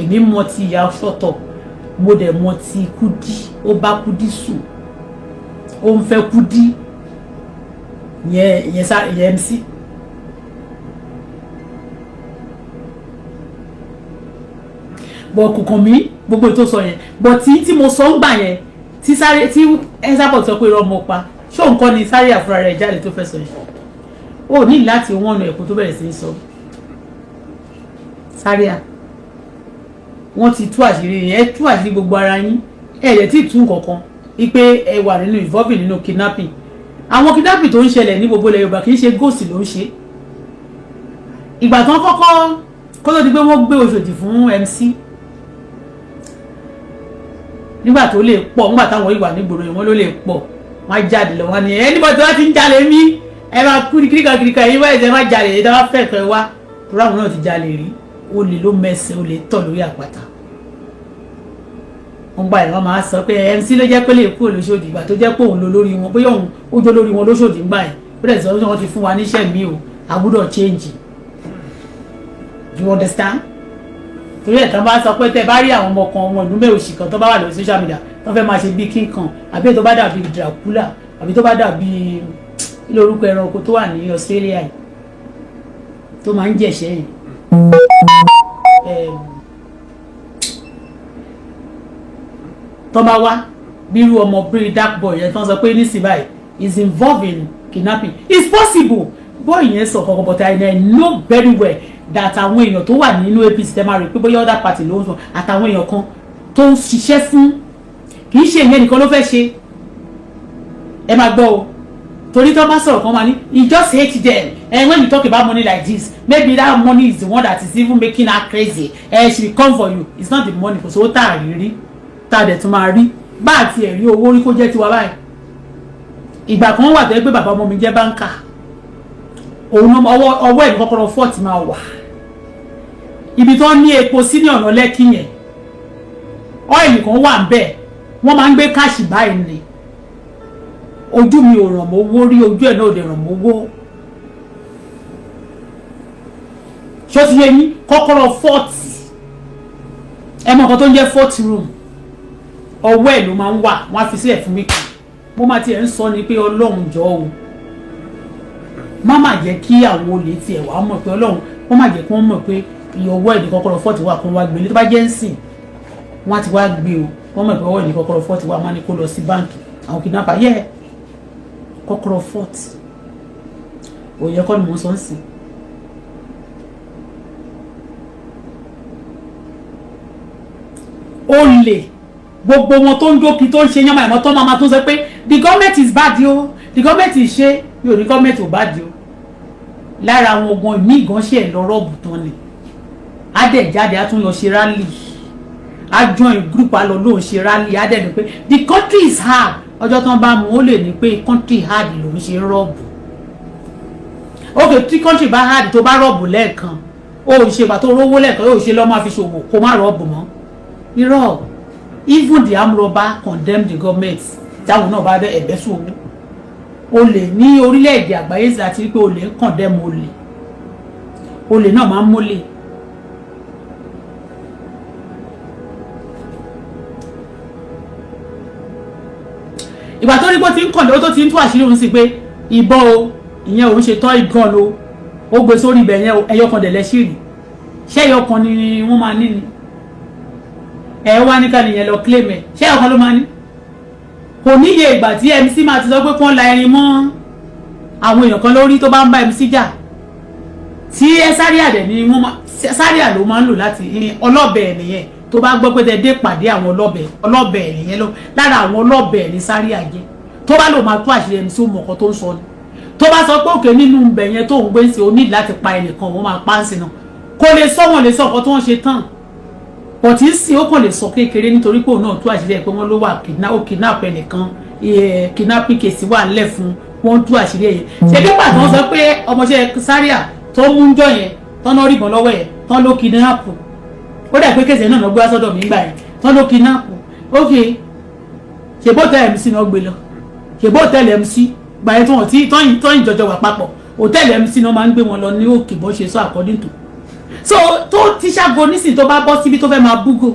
èmi mọ ti ìyá sọ́tọ̀ mo dẹ̀ mọ ti Kúdí ó bá Kúdí sùn ó ń fẹ́ Kúdí yẹn MC. bọ̀ kò kàn mí gbogbo ètò sọ yẹn bọ̀ tí mo sọ ń gbà yẹn tí sáré tí Esabod sọ pé irọ́ ọmọ pa ṣó nǹkan ni sáré àfúrà rẹ̀ jáde tó fẹ́ sọ yẹn ó ní láti wọ́n ọ̀nà ẹ̀kọ́ tó bẹ̀rẹ̀ sí í sọ sáré à wọ́n ti tú àṣírí yẹn ẹ tú àṣírí gbogbo ara yín ẹ lè tí ì tú nǹkankan wípé ẹ wà nínú involving nínú kidnapping àwọn kidnapping tó ń ṣẹlẹ̀ ní gbogbo ilẹ̀ Yorùbá kì í ṣe ghost ló ń ṣe ìgbà tán kọ́kọ́ kó tó di pé wọ́n gbé Òṣòdì fún MC nígbà tó lè pọ̀ nígbà táwọn ìwà nígboro yẹn wọ́n ló lè pọ̀ wọ́n á jáde lọ wọ́n ní anybody tó bá ti ń jalè mí ẹ máa kú ní kíríkà yín wáyé ẹ má jalè ẹ dáwọ́ fẹ́ pẹ́ wá torí àwọn náà ti jalè rí olè ló mẹ́sẹ̀ olè tọ̀ lórí àpáta wọ́n gbà yẹn wọ́n máa sọ pé MC ló jẹ́ pé lè kú Òṣòdì ìgbà tó jẹ́ pé òun lo lórí wọn bóyá òun ó jó lórí wọn lóṣòdì ń gbà yẹn ó dẹ̀ sọ pé wọ́n ti fún wa níṣẹ́ mi o a gbọ́dọ̀ change you understand torí ẹ̀ tán bá sọ pé tẹ́ bá rí àwọn ọmọ kan wọn ìnúmẹ̀ òṣì kan tó bá wà lórí social media tó fẹ́ máa ṣe bí king kan àbí tó bá dàbí Dracula àbí tó bá dàbí ilé orúkọ ẹranko tó wà ní Australia yìí tó máa ń jẹ̀ṣẹ́ yìí tó bá wá bírú ọmọ bíi dark boy yẹn tó ń sọ pé nísìnyí báyìí is involved in kidnapping it's possible boy yẹn sọ kankan but I know very well that àwọn èèyàn tó wà nínú APC tẹ́ máa rí pé bóyá other party ló ń sọ àtàwọn èèyàn kan tó ń ṣiṣẹ́ fún kì í ṣe ìyẹn nìkan ló fẹ́ ṣe ẹ máa gbọ́ o torí tó bá sọ̀rọ̀ kan máa ní he just hate them and when you talk about money like this maybe that money is the one that is even making her crazy she will come for you it's not the money kò sówó tá a rí rí tá a dẹ̀ tún máa rí bá àti ẹ̀rí owó rí kó jẹ́ tiwa báyìí ìgbà kan wà tó yẹ pé bàbá ọmọ mi jẹ́ báńkà òun ọwọ́ ẹ̀ ní kọ́kọ́rọ́ fọ́ọ̀tì máa wà ibi tó ní epo sí ní ọ̀nà Lẹ́kì yẹn ọ́ìlì kan wà ń bẹ̀ wọ́n máa ń gbé káàṣì báyìí ni ojú mi ò ràn mọ́wó rí ojú ẹ̀ náà ò dẹ̀ ràn mọ́wó ṣó ti yé yín kọ́kọ́rọ́ fọ́ọ̀tì ẹ mọ̀ nǹkan tó ń jẹ́ fọ́ọ̀tì room ọwọ́ ẹ̀ ló máa ń wà wọ́n á fi sílẹ̀ fún mi kan mo máa tiẹ̀ ń sọ ni pé Ọlọ́run jọ o má má jẹ́ kí àwọn olè tiẹ̀ wá mọ̀ pé Ọlọ́run wọ́n má jẹ́ kí wọ́n mọ̀ pé iye ọwọ́ ẹ̀ ní kọ́kọ́rọ́ fọ́ọ̀tì wà kó wá gbé ní tó bá jẹ́ ń sìn wọ́n á ti wá gbé o wọ́n mọ̀ pé ọwọ́ ẹ̀ ní kọ́kọ́rọ́ fọ́ọ̀tì wà máa ní kó lọ sí báǹkì àwọn kidnapper yẹ kọ́kọ́rọ́ fọ́ọ̀tì òye kọ́ ni mo sọ ń sìn. olè gbogbo wọn tó ń jókì tó ń ṣe yánmà ìmọ̀ tó máa tó sọ pé the government is bad yo the government is ṣe mi ò ní government ò bad yo lára àwọn ogun ìmí gan ṣe ẹ̀ lọ́rọ̀ bùtán ni á dẹ̀ jáde á tún lọ ṣe rally á join group á lọ lóun ṣe rally á dẹ̀ ní pé the country is hard ọjọ́ tán bá mú ó lè ní pé country hard lòun ṣe rọ́ọ̀bù ok tí country bá hard tó bá rọ́ọ̀bù lẹ́ẹ̀kan ó ṣe pàtó rówó lẹ́ẹ̀kan ó ṣe lọ́ máa fi ṣòwò kó má rọ́ọ̀bù mọ́ irọ́ even the armed robber condemn the government táwọn náà bá dé ẹ̀bẹ̀ sùn owó olè ní orílẹ̀-èdè àgbáyé láti rí pé olè ń condemn olè náà máa ń mólè ìgbà tó rí pé ó ti ń kàn lówó tó ti ń tú àṣírí òun sí pé ìbọn o ìyẹn òun ṣe tọ́ ìgan lo ó gbé sórí ibẹ̀ yẹn ẹyọkan dẹ̀ lẹ́sìrì ṣé ẹyọkan ni wọ́n máa ní ni ẹ wá ní ká nìyẹn lọ claim ẹ ṣé ẹyọkan ló máa ní kò níye ìgbà tí MC máa ti sọ pé kí wọ́n la ẹrin mọ́ àwọn èèyàn kan lórí tó bá ń bá MC jà tí ẹ Zaria dẹ̀ ni wọ́n Zaria ló máa ń lò láti ọlọ́bẹ̀ nìyẹn tó bá gbọ́ pé dé pàdé àwọn ọlọ́bẹ̀ nìyẹn lọ lára àwọn ọlọ́bẹ̀ ní Zaria jẹ́ tó bá lò máa tó àṣírí MC ó mọ̀ ọ̀kan tó ń sọ ni tó bá sọ pé òkè nínú ibẹ̀ yẹn tó ń gbé sí o ní láti pa ẹnìkan wọ́n máa pa ń sí náà kò lè sọ wọn lè sọ ọ̀kan tó ń ṣe tán but tí sì ó kàn lè sọ kékeré nítorí pé òun náà tú àṣírí ẹ̀ pé wọ́n ló wà kidnap ẹnìkan kidnapping case wà ńlẹ̀ fún wọ́n tú àṣírí ẹ̀ ṣe bí pàtó wọ́n sọ pé ọmọọṣẹ́ Zaria tó mú ń jọ yẹn tán náà rìbọn lọ́wọ́ ẹ̀ tán ló kidnap ó dà pé kéṣẹ̀ náà lọ gbé wá sọ́dọ̀ mi gbà yẹn tán ló kidnap ok ṣe bó tẹ MC náà gbé lọ ṣe bó tẹ̀lé MC gbà yẹn tán ìjọjọ wà papọ̀ hòtẹ́ẹ̀lì MC náà máa ń gbé wọn lọ ní òkè bó ṣe sọ according to so tó ti ṣàgò nísìnyí tó bá bọ́ síbi tó fẹ́ máa búgò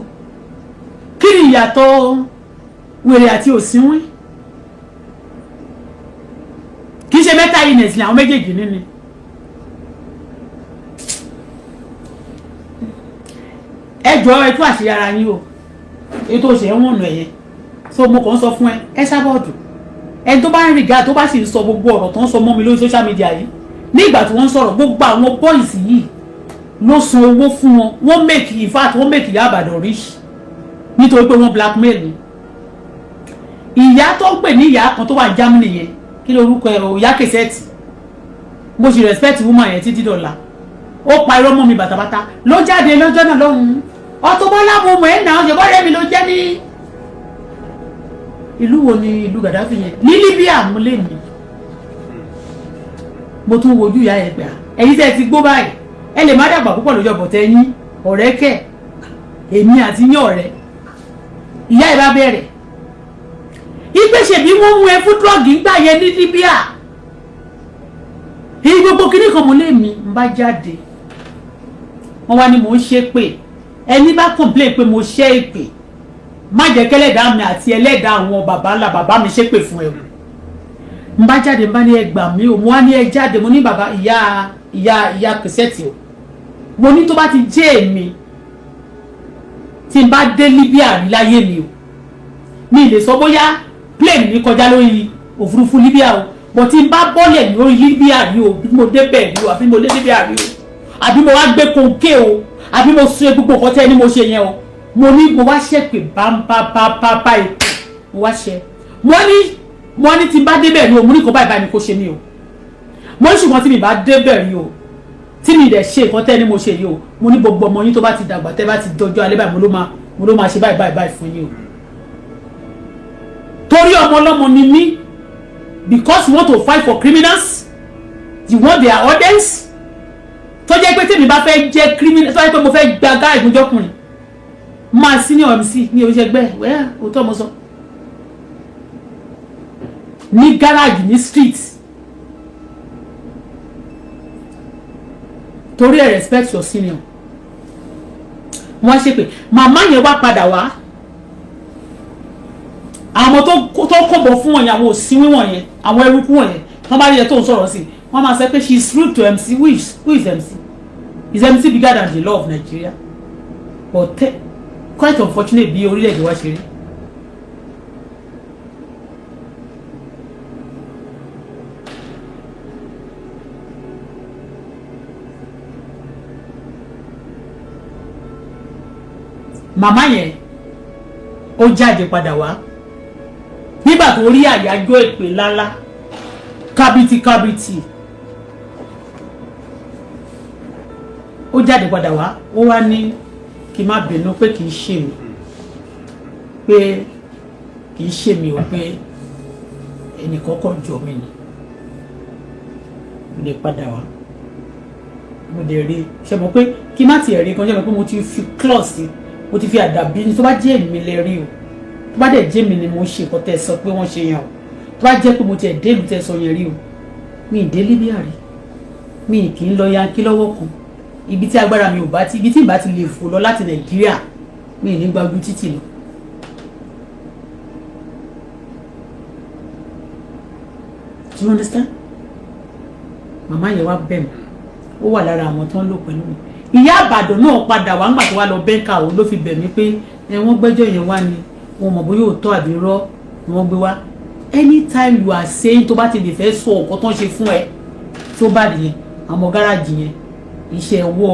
kí ni ìyàtọ̀ wèrè àti òsínwín kì í ṣe mẹ́ta illness ni àwọn méjèèjì nínú ẹjọ́ ẹ tú àṣírí ara yín o ètò òṣèré wọn nù ẹ̀yẹ so mo kàn ń sọ fún ẹ sábọ̀dù ẹni tó bá ń rìgá tó bá sì ń sọ gbogbo ọ̀rọ̀ tó ń sọ mọ́ mi lórí social media yìí ní ìgbà tí wọ́n ń sọ̀rọ̀ gbogbo àwọn boys yìí ló san owó fún wọn wọ́n make in fact wọ́n make ìyá àbàdàn rich nítorí pé wọ́n blackmail ni ìyá tó ń pè ní ìyá kan tó wà ní Germany yẹn kí ló orúkọ ẹ̀ ìyá kẹsẹ́ẹ̀tì mo sì respect woman yẹn títí dọ̀la ó pa irọ́ mọ́ mi bàtàbàtà ló jáde lọ́jọ́ náà lọ́hùn-ún Auto Bola mo mọ̀ ẹ́ náà ṣe bọ́ọ̀rẹ́ mi ló jẹ́ ní ìlú wo ni ìlú Gaddafi yẹn ní Libya mo lè ní mo tún wojú ìyá ẹ̀ gbà ẹ̀yin tẹ́ ti gbó báyìí ẹ lè má dàgbà púpọ̀ lójọ́ bọ̀tẹ́ yín ọ̀rẹ́ kẹ̀ èmi àti yín ọ̀rẹ́ ìyá ẹ̀ bá bẹ̀rẹ̀ ìgbésẹ̀ bí wọ́n mú ẹ fún drọ́ọ̀gì ń gbà yẹn ní Libya èyí gbogbo kíní kan mo lè mi ń bá jáde wọ́n wá ní mò ń ṣe pé ẹni bá complain pé mo ṣe èpè má jẹ́ kẹ́lẹ́dàá mi àti ẹlẹ́dàá àwọn bàbá ńlá bàbá mi ṣépè fún ẹ ń bá jáde ń bá ní ẹ gbà mí o mo wá ní ẹ jáde mo ní bàbá ìyá kẹsẹ́tì o mo ní tó bá ti jẹ́ èmi tí n bá dé Libya rí láyé mi o mi lè sọ bóyá plane mi kọjá lórí òfurufú Libya o but tí n bá bọ́lẹ̀ lórí Libya rí o bí mo débẹ̀ rí o àbí mo dé Libya rí o àbí mo wá gbé kòńké o àbí mo ṣe gbogbo nǹkan tẹ́ ni mo ṣe yẹn o mo ní mo wá ṣèpè bámbábábá ètò mo wá ṣe mo ní tí n bá débẹ̀ rí o mo ní kó báyìí ni kó ṣe mí o mo ní ṣùgbọ́n tí mi bá débẹ̀ rí o tí mi dẹ̀ ṣe nǹkan tẹ́ ni mo ṣe yìí o mo ní gbogbo ọmọ yín tó bá ti dàgbà tẹ́ bá ti dọjọ́ alẹ́ báyìí mo ló máa ṣe báyìí fún yín o torí ọmọ ọlọ́mọ ni mí because you want to fight for criminals you want their audience tó jẹ́ pé tèmi bá fẹ́ jẹ́ criminal tó jẹ́ pé mo fẹ́ gba gá ìgúnjọ́kùnrin máa senior MC ní oríṣẹ́gbẹ́ wẹ́ẹ́ òótọ́ mo sọ ní gáràjì ní street torí ẹ respect your senior wọ́n ṣe pé màmá yẹn wá padà wá àwọn tó kọ̀bọ̀ fún wọn yẹn àwọn òsínwé wọn yẹn àwọn ẹrúkú wọn yẹn wọ́n bá rí ẹ tó ń sọ̀rọ̀ sí wọ́n máa sọ pé she is rude to MC who is MC is MC bigger than the law of Nigeria but quite unfortunate bí orílẹ̀-èdè wa ṣe rí. màmá yẹn ó jáde padà wá nígbà tó rí àyájọ́ èpè lálá kábítí ó jáde padà wá ó wá ní kí n má bínú pé kì í ṣe mi o pé ẹnìkan kàn jọ mí ni mo lè padà wá mo lè rí ṣe mọ̀ pé kí n má tiẹ̀ rí kan ṣe mọ̀ pé mo ti fi klọ́ọ̀sì mo ti fi àdàbí ní tó bá jẹ́ èmi lè rí o tó bá dẹ̀ jẹ́ mi ni mo ṣe nǹkan tẹ́ sọ pé wọ́n ṣe yàn o tó bá jẹ́ pé mo tiẹ̀ dé ìlú tẹ́ sọ yẹn rí o mi ì dé Libya rí mi kì í lọ yankí lọ́wọ́ kan ibi tí agbára mi ò bá ti ibi tí ìbá ti lè fò lọ láti Nàìjíríà mi ì ní gbájú títì lọ. Do you understand? màmá yẹn wá bẹ̀ mí ó wà lára àwọn tó ń lò pẹ̀lú mi ìyá àbàdàn náà padà wá ńgbà tó wá lọ bẹ́ńkà òun ló fi bẹ̀ mí pé wọ́n gbẹ́jọ́ yẹn wá ni wọn mọ̀ bóyá òótọ́ àbí irọ́ ni wọ́n gbé wá anytime you are saying tó bá ti lè fẹ́ sọ nǹkan tó ń ṣe fún ẹ tó bá nìyẹn àwọn gáràjì yẹn iṣẹ́ ọwọ́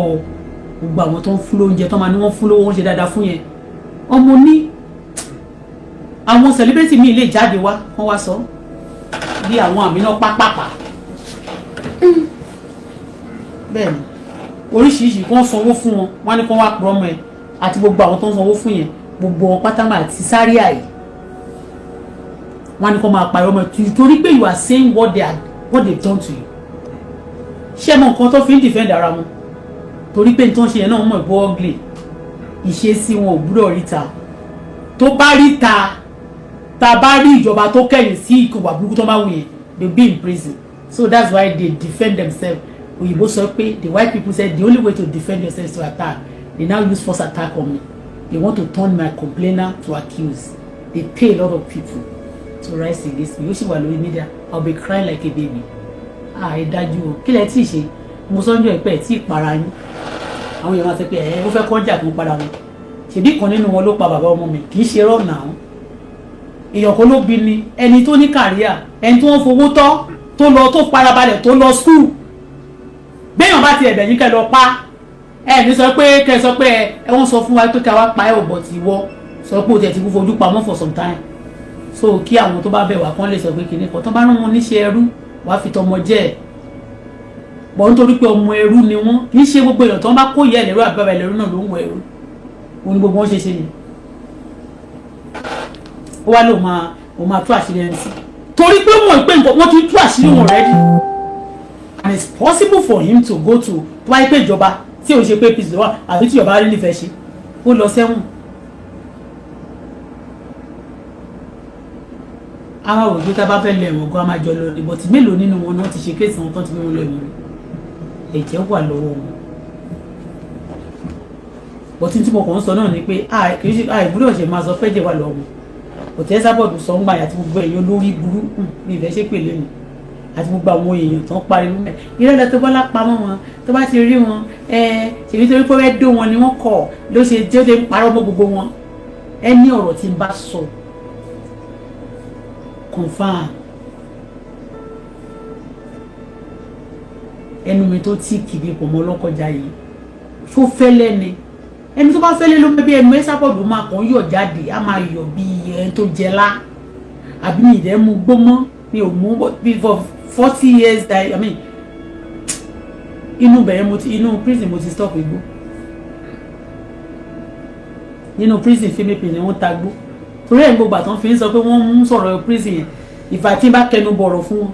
gbogbo àwọn tó ń fún lóúnjẹ tó máa ní wọ́n fún lówó wọ́n ṣe dáadáa fún yẹn ọmọ ní àwọn celebrity míì lè jáde wá kán wá sọ bí àwọn àmì náà pápápá bẹ́ẹ̀ ni oríṣiríṣi kí wọ́n sanwó fún wọn wọ́n ní kí wọ́n wá pọ̀ ọmọ ẹ̀ àti gbogbo àwọn tó ń sanwó fún yẹn gbogbo wọn pátá máa ti sáré àyè wọn ni kò máa pariwo ọmọ torí pé you are saying what they done to you ṣé mọ nǹkan tó fi ń defend ara wọn torí pé nǹkan ṣe yẹn náà wọ́n mọ̀ ìbò ugly ìṣesí wọn ò gbúdọ̀ ríta tó bá ríta tá a bá rí ìjọba tó kẹ̀yìn sí ìkọ̀wà burúkú tó bá wù yẹn they be in prison so that's why they defend themselves òyìnbó sọ pé the white people said the only way to defend yourself is to attack they now use force attack on me they want to turn my complainer to accuse they pay a lot of people to rise against me ó sì wà lórí media I'll be crying like a baby ẹ dájú o kí lẹ tí ì ṣe mo sọ́njọ́ ìpẹ́ tí ì para yín àwọn èèyàn máa sọ pé ó fẹ́ kọjá kó padà wọn ṣèbí kan nínú wọn ló pa bàbá ọmọ mi kì í ṣe rọ́ọ̀nà àwọn èèyàn kan ló bí ni ẹni tó ní kàríà ẹni tó ń fowó tọ́ tó lọ tó farabalẹ̀ tó lọ skul béèyàn bá ti ẹ̀bẹ̀ yín kẹ́ lọ pa ní sọ pé kẹ́ sọ pé ẹ wọ́n sọ fún wa pé ká wá pa ẹ̀ ọ̀bọ̀ tí wọ́ sọ pé o tẹ̀ ti kú fojú pamọ́ for some time so kí àwọn tó bá bẹ̀ wá kán lè sọ pé kìnnìkan tó bá rán wọn níṣẹ́ ẹrú wàá fi tọmọ jẹ́ ẹ̀ bọ̀ nítorí pé ọmọ ẹrú ni wọ́n kì í ṣe gbogbo èèyàn tó ń bá kó yẹ ẹ̀lẹ́rú àbí bàbá ẹ̀lẹ́rú náà ló ń wọ ẹrú òun ni gbogbo wọn ṣe ni ó wá lò máa tú àṣírí ẹni sí torí pé wọ́n pé nǹkan wọ́n ti tú àṣírí wọn ready and it's possible for him to go to wáyé pé ìjọba tí ò ṣe pé peace wà àbí tí ìjọba rí nífẹ̀ẹ́ ṣe ó lọ sẹ́wọ̀n àwọn òbí tá a bá fẹ́ lọ ẹ̀wọ̀n gan a máa jọ lọ ìbọn tí mélòó nínú wọn náà ti ṣe kéèsì wọn tán ti mú wọn lọ ẹ̀wọ̀n ẹ̀jẹ̀ wà lọ́wọ́ wọn bọ́tí tí mo kàn ń sọ náà ni pé kì í ṣe ìbúdọ̀ ṣe máa sọ pé ẹ̀jẹ̀ wà lọ́wọ́ wọn òtẹ́ sábọ̀dù sọ ń gbà àti gbogbo èèyàn lórí burú ní ìfẹ́ ṣépè lẹ́nu àti gbogbo àwọn èèyàn tó ń pariwo mẹ́ ìrẹ́lẹ̀ tó bọ́lá pamọ́ wọn tó bá ti rí wọn ṣèbí torí pé wẹ́ẹ́ dó wọn ni wọ́n kọ̀ ló ṣe tí ó ṣe ń parọ́ mọ́ gbogbo wọn ẹni ọ̀rọ̀ tí ń bá sọ confam ẹnu mi tó tí kìbí pọ̀ mọ́ ọlọ́kọjá yìí tó fẹ́lẹ́ ni ẹni tó bá fẹ́lẹ́ ló mẹ́bí ẹnu ẹ́sàbọ̀dù máa kàn yọ̀ jáde á máa yọ̀ bí ẹni tó jẹlá àbí mi ìdẹ́ mu gbómọ́ mi ò mú bí for 40 years I mean inú bẹ̀rẹ̀ inú prison mo ti stop igbó nínú prison Philippines ni wọ́n ta gbó torí ẹ̀ gbogbo àtàn fi ń sọ pé wọ́n ń sọ̀rọ̀ prison yẹn ìfà tí bá kẹnu bọ̀rọ̀ fún wọn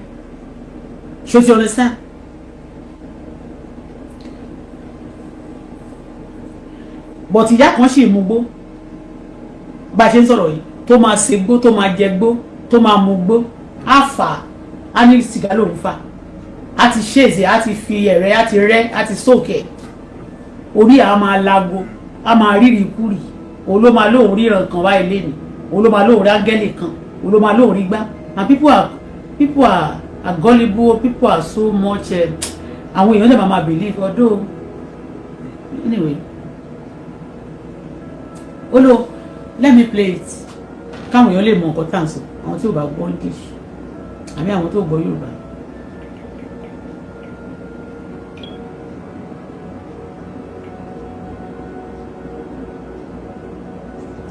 ṣó ti understand but ìyá kan sì mú gbó bá a ṣe ń sọ̀rọ̀ yìí tó máa ṣe gbó tó máa jẹ gbó tó máa mú gbó á fà á ní sìgá lòún fà á ti ṣèṣe á ti fi ẹ̀rẹ́ á ti rẹ́ á ti sókè orí àá máa lago á máa rírì kúrì òun ló máa lóun ríran kan wá ilé mi òun ló máa lóun rí áńgẹ́lì kan òun ló máa lóun rí gbá and people are gullible people are so much àwọn èèyàn lè máa believe although anyway olo let me play it káwọn èèyàn lè mọ nǹkan tá à ń sọ àwọn tí ò bá gbọ́ English àmì àwọn tó gbọ́ Yorùbá.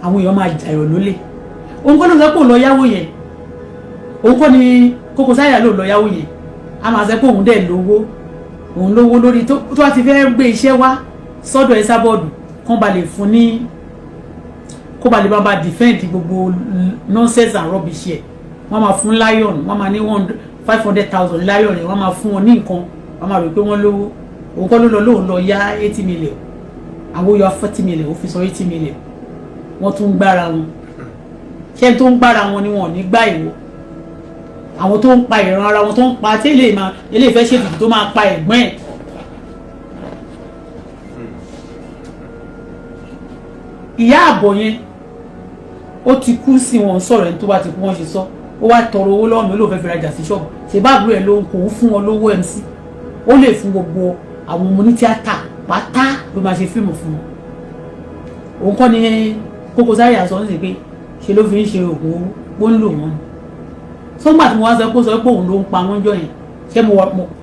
àwọn èèyàn máa jàyọ̀ lólè òun kọ́ ló sọ pé òun lọ yáwó yẹn òun kọ́ ni Koko Zaria ló lọ yáwó yẹn a máa sọ pé òun dẹ̀ lówó òun lówó lórí tó wá ti fẹ́ gbé iṣẹ́ wá sọ́dọ̀ ẹ sábọ́ọ̀dù kán ba lè fún ní kó ba lè bá defend gbogbo nonsense and rubbish yẹ wọ́n máa fún lion wọ́n máa ní 500,000 lion yẹn wọ́n máa fún wọn ní nǹkan wọ́n máa rò pé wọ́n lówó òun kọ́ ló lọ lóun lọ yá 80 million àwọn yọ 40 million ó fi sọ 80 million wọ́n tún gbára wọn ṣé tó ń gbára wọn ni wọn ò ní gbá ìwọ àwọn tó ń pa ìran ara wọn tó ń pa tí ilé ìfẹ́ ṣètùtù tó máa pa ẹ̀gbọ́n ẹ̀ ìyá àbọ̀ yẹn ó ti kú sí wọn sọ̀rọ̀ ẹni tó bá ti kú wọ́n ṣe sọ ó wá tọrọ owó lọ́wọ́ mi ló fẹ́ fi rajà sí ṣọ́ọ̀bù ṣe bá àbúrò ẹ̀ ló ń kó fún wọn lówó MC ó lè fún gbogbo àwọn ọmọ ní tíátà pátá ló máa ṣe fíìmù fún wọn òun kọ́ ni Koko Zaria sọ ní pé ṣe ló fi ń ṣe òògùn owó ń lò wọ́n sọ́gbà tí mo wá sọ pé òun ló ń pa wọ́n jọ yẹn ṣé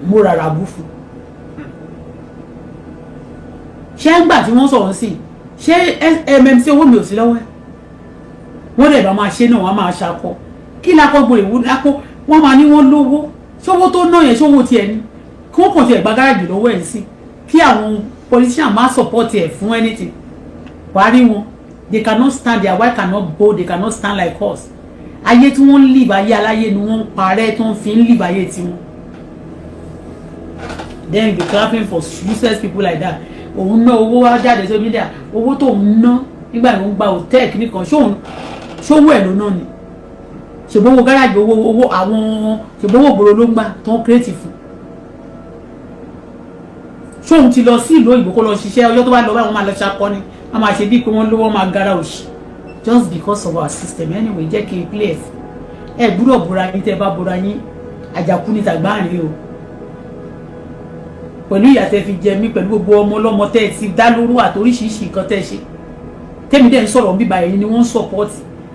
mo rárá bú fún ṣé ń gbà tí wọ́n sọ̀rọ̀ sí ṣé MMC owó mi ò sí lọ́wọ́ ẹ̀ wọ́n dẹ̀ bá máa ṣe náà wọ́n máa ṣakọ kí lápò gbòòrè wú lápò wọ́n máa ní wọ́n lówó ṣówó tó ná yẹn ṣówó tiẹ̀ ni kí wọ́n kàn tiẹ̀ gba gáràjì lọ́wọ́ ẹ̀ sí kí àwọn politician máa support ẹ̀ fún anything wàá rí wọn they cannot stand, their wife cannot bow, they cannot stand like us. Ayé tí wọ́n live ayé aláyé ni wọ́n parẹ́ tí wọ́n fi ń live ayé tí wọ́n. Then be clapping for useless people like that. Òun ná owó wá jáde sórí mídíà, owó tó ń ná nígbà tí wọ́n gba hòtẹ́ẹ̀lì nìkan ṣówó ẹ̀ ló ná ni. Ṣèbó owó gáràjì owó àwọn ṣèbó owó ògbóró ló ń gbà tó ń kírètì fún. Ṣóun ti lọ sí ìlú òyìnbó kó lọ ṣiṣẹ́, ọjọ́ tó bá lọ báyìí wọ́n máa lọ ṣakọni, wọ́n máa ṣe bí pé wọ́n lówó máa gara òṣì. Just because of our system anyway, jẹ́ kí n play ẹ gbúdọ̀ bora yín tẹ́ bá bora yín àjàkú ní tàgbáàrin o. Pẹ̀lú ìyà tẹ́ fi jẹ mí, pẹ̀lú gbogbo ọmọ ọlọ́mọ tẹ́ ti dá lóró àtoríṣiríṣi nǹkan tẹ́ ṣe. Tẹ́mi dẹ̀ ń sọ̀rọ̀ bíbá ẹ̀yin ni wọ́n ń support.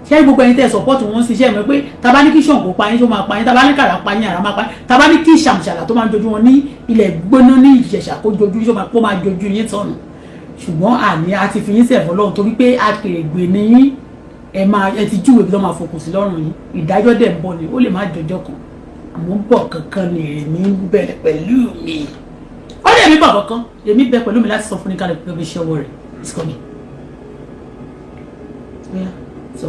Ṣé gbogbo ẹ̀yin tẹ́ support wọ́n ń ṣiṣẹ́ mi pé tá bá ní kí Ṣàngó pa yín tó máa pa yín, tá bá ní kàrà pa yín àrà máa pa yín, tá bá ní kí ṣàmṣàlà tó máa jojú wọn ní ilẹ̀ gbóná ní Ìjẹ̀ṣà kó jojú tó máa jojú yín tọ̀nù. Ṣùgbọ́n àní a ti fi yín sẹ̀fọ́ lọ́run torí pé akèrègbè ni yín, ẹ ti júwèé bí wọ́n máa fokùn sí lọ́rùn yín. Ìdájọ́ dẹ̀ ń bọ̀ ni, ó lè má jọjọ́ kan àmọ́ ń bọ̀ kankan ni èmi bẹ̀rẹ̀ pẹ̀lú mi. Ó lè mi bọ̀ kankan, èmi bẹ̀ pẹ̀lú mi láti sọ fún ní kálẹ̀ pé iṣẹ́ ọwọ́ rẹ̀ it's coming. Yeah, so.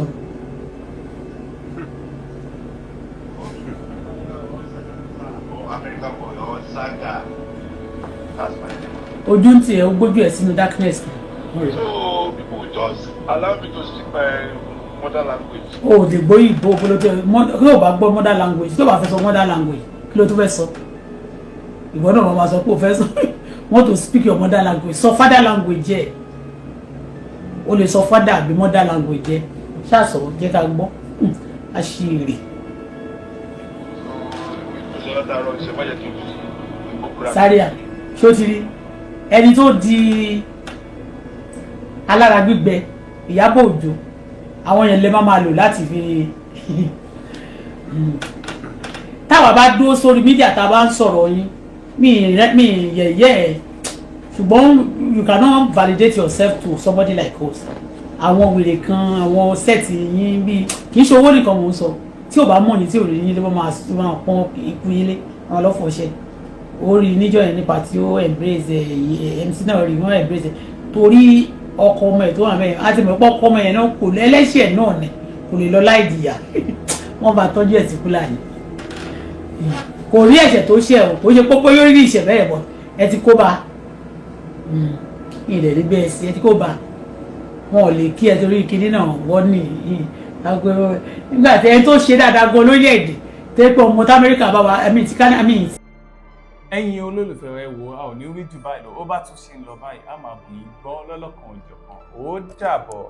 Ojú ń tiẹ̀ ó gbójú ẹ̀ sínú darkness. So people just allow me to speak my mother language. O lè gbọ́ ìbò kí ló bá gbọ́ mother language, tó bá fẹ́ sọ mother language kí ló tó fẹ́ sọ? Ìwọ náà máa sọ pé o fẹ́ sọ want to speak your mother language, sọ father language jẹ́. O lè sọ father àbí mother language jẹ́. Ṣáà sọ̀rọ̀ jẹ́ ká gbọ́. Àṣírí. Sáríà ṣó ti rí ẹni tó di alára gbígbẹ Ìyábọ̀ Òjó, àwọn yẹn lè máa lò láti fi táwa bá dúró sórí mídíà tá a bá ń sọ̀rọ̀ yín mi yẹ̀yẹ́ ṣùgbọ́n you cannot validate yourself to somebody like us. Àwọn wèrè kan àwọn sẹ́ẹ̀tì yín bí kì í ṣe owó nìkan mò ń sọ, tí ò bá mọ̀ ní tí ò rí yín lé wọ́n máa pọ́n ikú yín lé àwọn ọlọ́fọ̀ọ́ṣẹ́. Ó rí níjọ́ yẹn nípa tí ó embrace MC náà rí wọ́n embrace torí ọkọ ọmọ ẹ̀ tó wà mẹ́rin àti mọ̀ pé ọkọ ọmọ yẹn náà kò lẹ́lẹ́ṣẹ̀ náà ni kò lè lọ láì jìyà wọ́n bá tọ́jú ẹ̀ sí Fúlàní. Kò rí ẹ̀ṣẹ̀ tó ṣẹ̀ o, kò ṣe pópó yóò rí ìṣẹ̀ bẹ́ẹ̀ bọ̀ ẹ ti kó bá ilẹ̀ rí bẹ́ẹ̀ sí ẹ ti kó bá wọn ò lè kí ẹ torí kinní náà wọ́n ní nígbà tí ẹni tó ṣe dáadáa gan lórílẹ̀-èdè tẹ́ pé ọmọ tí Amẹ́ríkà bá wa ẹ̀mí ti ká ní ẹ̀yin olólùfẹ́ ẹ wò a ò ní rí jù báyìí lọ, ó bá tún ṣe ń lọ báyìí a máa bù yín gbọ́ lọ́lọ́kan òjọ̀kan. Ó dàbọ̀.